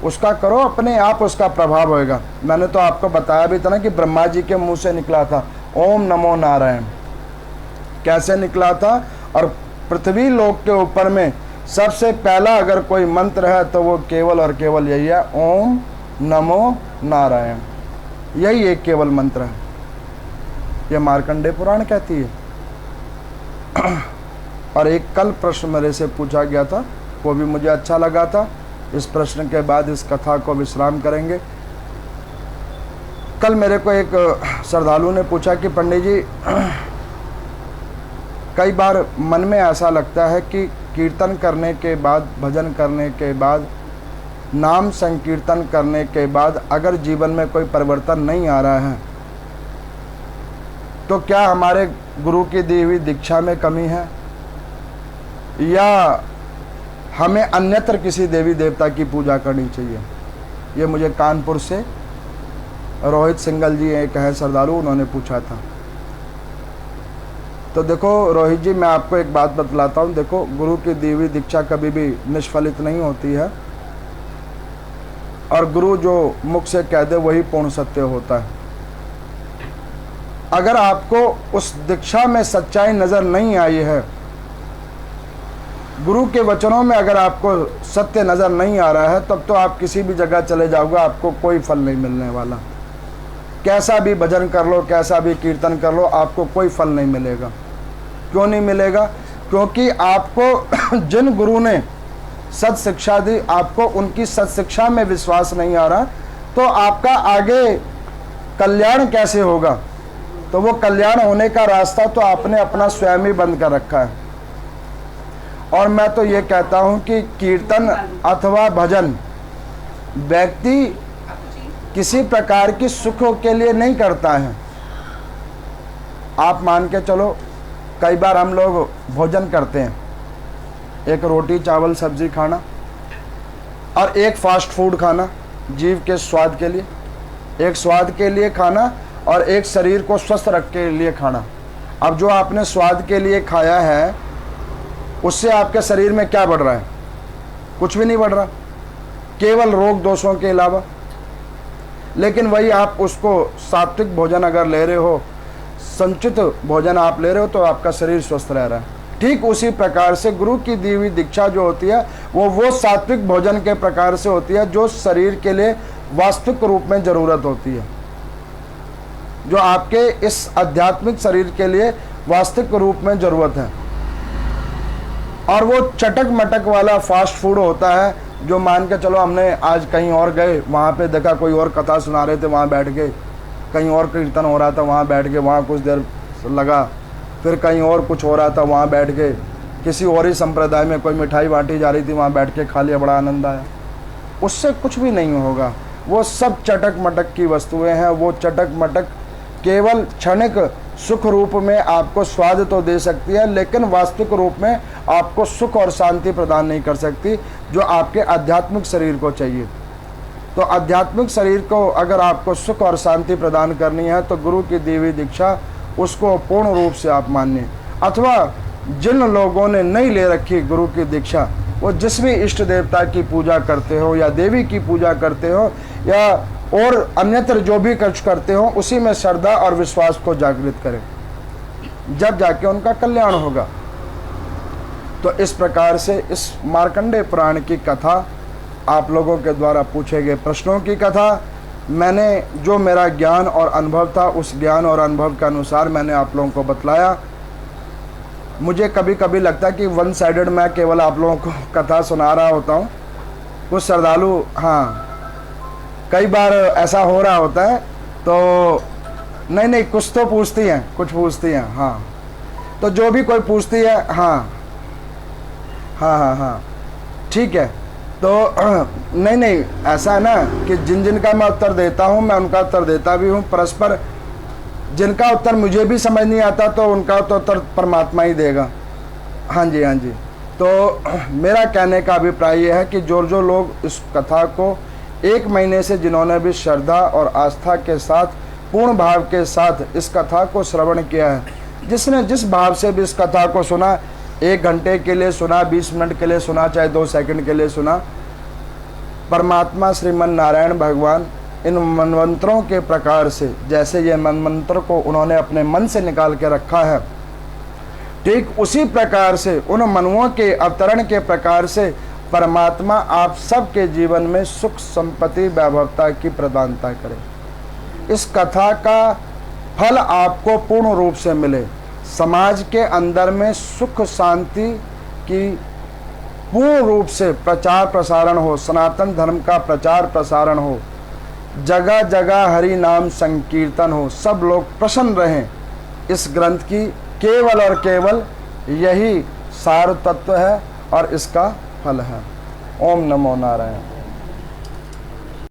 उसका करो, अपने आप उसका प्रभाव होएगा। मैंने तो आपको बताया भी था ना कि ब्रह्मा जी के मुंह से निकला था ओम नमो नारायण। कैसे निकला था? और पृथ्वी लोक के ऊपर में सबसे पहला अगर कोई मंत्र है तो वो केवल और केवल यही है, ओम नमो नारायण। यही एक केवल मंत्र है, ये मार्कंडेय पुराण कहती है। और एक कल प्रश्न मेरे से पूछा गया था, वो भी मुझे अच्छा लगा था। इस प्रश्न के बाद इस कथा को विश्राम करेंगे। कल मेरे को एक श्रद्धालु ने पूछा कि पंडित जी, कई बार मन में ऐसा लगता है कि कीर्तन करने के बाद, भजन करने के बाद, नाम संकीर्तन करने के बाद अगर जीवन में कोई परिवर्तन नहीं आ रहा है तो क्या हमारे गुरु की दी हुई दीक्षा में कमी है या हमें अन्यत्र किसी देवी देवता की पूजा करनी चाहिए? ये मुझे कानपुर से रोहित सिंगल जी एक है श्रद्धालु, उन्होंने पूछा था। तो देखो रोहित जी, मैं आपको एक बात बतलाता हूँ। देखो, गुरु की दी हुई दीक्षा कभी भी निष्फलित नहीं होती है और गुरु जो मुख से कह दे वही पूर्ण सत्य होता है। अगर आपको उस दीक्षा में सच्चाई नजर नहीं आई है, गुरु के वचनों में अगर आपको सत्य नजर नहीं आ रहा है, तब तो आप किसी भी जगह चले जाओगे, आपको कोई फल नहीं मिलने वाला। कैसा भी भजन कर लो, कैसा भी कीर्तन कर लो, आपको कोई फल नहीं मिलेगा। क्यों नहीं मिलेगा? क्योंकि आपको जिन गुरु ने सत शिक्षा दी, आपको उनकी सत शिक्षा में विश्वास नहीं आ रहा, तो आपका आगे कल्याण कैसे होगा? तो वो कल्याण होने का रास्ता तो आपने अपना स्वयं ही बंद कर रखा है। और मैं तो ये कहता हूँ कि कीर्तन अथवा भजन व्यक्ति किसी प्रकार की सुख के लिए नहीं करता है। आप मान के चलो, कई बार हम लोग भोजन करते हैं, एक रोटी चावल सब्जी खाना और एक फास्ट फूड खाना, जीव के स्वाद के लिए, एक स्वाद के लिए खाना और एक शरीर को स्वस्थ रख के लिए खाना। अब जो आपने स्वाद के लिए खाया है, उससे आपके शरीर में क्या बढ़ रहा है? कुछ भी नहीं बढ़ रहा, केवल रोग दोषों के अलावा। लेकिन वही आप उसको सात्विक भोजन अगर ले रहे हो, संचित भोजन आप ले रहे हो, तो आपका शरीर स्वस्थ रह रहा है। ठीक उसी प्रकार से गुरु की दी हुई दीक्षा जो होती है वो सात्विक भोजन के प्रकार से होती है जो शरीर के लिए वास्तविक रूप में जरूरत होती है, जो आपके इस आध्यात्मिक शरीर के लिए वास्तविक रूप में जरूरत है। और वो चटक मटक वाला फास्ट फूड होता है, जो मान के चलो हमने आज कहीं और गए, वहाँ पे देखा कोई और कथा सुना रहे थे, वहाँ बैठ गए, कहीं और कीर्तन हो रहा था वहाँ बैठ गए, वहाँ कुछ देर लगा, फिर कहीं और कुछ हो रहा था वहाँ बैठ गए, किसी और ही संप्रदाय में कोई मिठाई बांटी जा रही थी, वहाँ बैठ के खा लिया, बड़ा आनंद आया। उससे कुछ भी नहीं होगा। वो सब चटक मटक की वस्तुएं हैं। वो चटक मटक केवल क्षणिक सुख रूप में आपको स्वाद तो दे सकती है, लेकिन वास्तविक रूप में आपको सुख और शांति प्रदान नहीं कर सकती, जो आपके आध्यात्मिक शरीर को चाहिए। तो आध्यात्मिक शरीर को अगर आपको सुख और शांति प्रदान करनी है, तो गुरु की दी हुई दीक्षा उसको पूर्ण रूप से आप मानिए। अथवा जिन लोगों ने नहीं ले रखी गुरु की दीक्षा, वो जिस भी इष्ट देवता की पूजा करते हो या देवी की पूजा करते हो या और अन्यत्र जो भी कुछ करते हो, उसी में श्रद्धा और विश्वास को जागृत करें, जब जाके उनका कल्याण होगा। तो इस प्रकार से इस मार्कंडेय पुराण की कथा, आप लोगों के द्वारा पूछे गए प्रश्नों की कथा, मैंने जो मेरा ज्ञान और अनुभव था, उस ज्ञान और अनुभव के अनुसार मैंने आप लोगों को बतलाया। मुझे कभी कभी लगता है कि वन साइडेड मैं केवल आप लोगों को कथा सुना रहा होता हूँ। कुछ श्रद्धालु, हाँ, कई बार ऐसा हो रहा होता है, तो नहीं कुछ तो पूछती हैं, कुछ पूछती हैं, हाँ, तो जो भी कोई पूछती है, हाँ, ठीक है, तो नहीं, ऐसा है ना कि जिन जिन का मैं उत्तर देता हूँ मैं उनका उत्तर देता भी हूँ परस्पर। जिनका उत्तर मुझे भी समझ नहीं आता तो उनका तो उत्तर परमात्मा ही देगा। हाँ जी, हाँ जी। तो मेरा कहने का अभिप्राय यह है कि जो लोग इस कथा को 1 महीने से जिन्होंने भी श्रद्धा और आस्था के साथ, पूर्ण भाव के साथ इस कथा को श्रवण किया है, जिसने जिस भाव से भी इस कथा को सुना, 1 घंटे के लिए सुना, 20 मिनट के लिए सुना, चाहे 2 सेकंड के लिए सुना, परमात्मा श्रीमन नारायण भगवान इन मनवंतरों के प्रकार से, जैसे ये मनवंतर को उन्होंने अपने मन से निकाल के रखा है, ठीक उसी प्रकार से उन मनुओं के अवतरण के प्रकार से परमात्मा आप सबके जीवन में सुख संपत्ति वैभवता की प्रदानता करे। इस कथा का फल आपको पूर्ण रूप से मिले, समाज के अंदर में सुख शांति की पूर्ण रूप से प्रचार प्रसारण हो, सनातन धर्म का प्रचार प्रसारण हो, जगह जगह हरि नाम संकीर्तन हो, सब लोग प्रसन्न रहें। इस ग्रंथ की केवल और केवल यही सार तत्व है और इसका फल है। ओम नमो नारायण।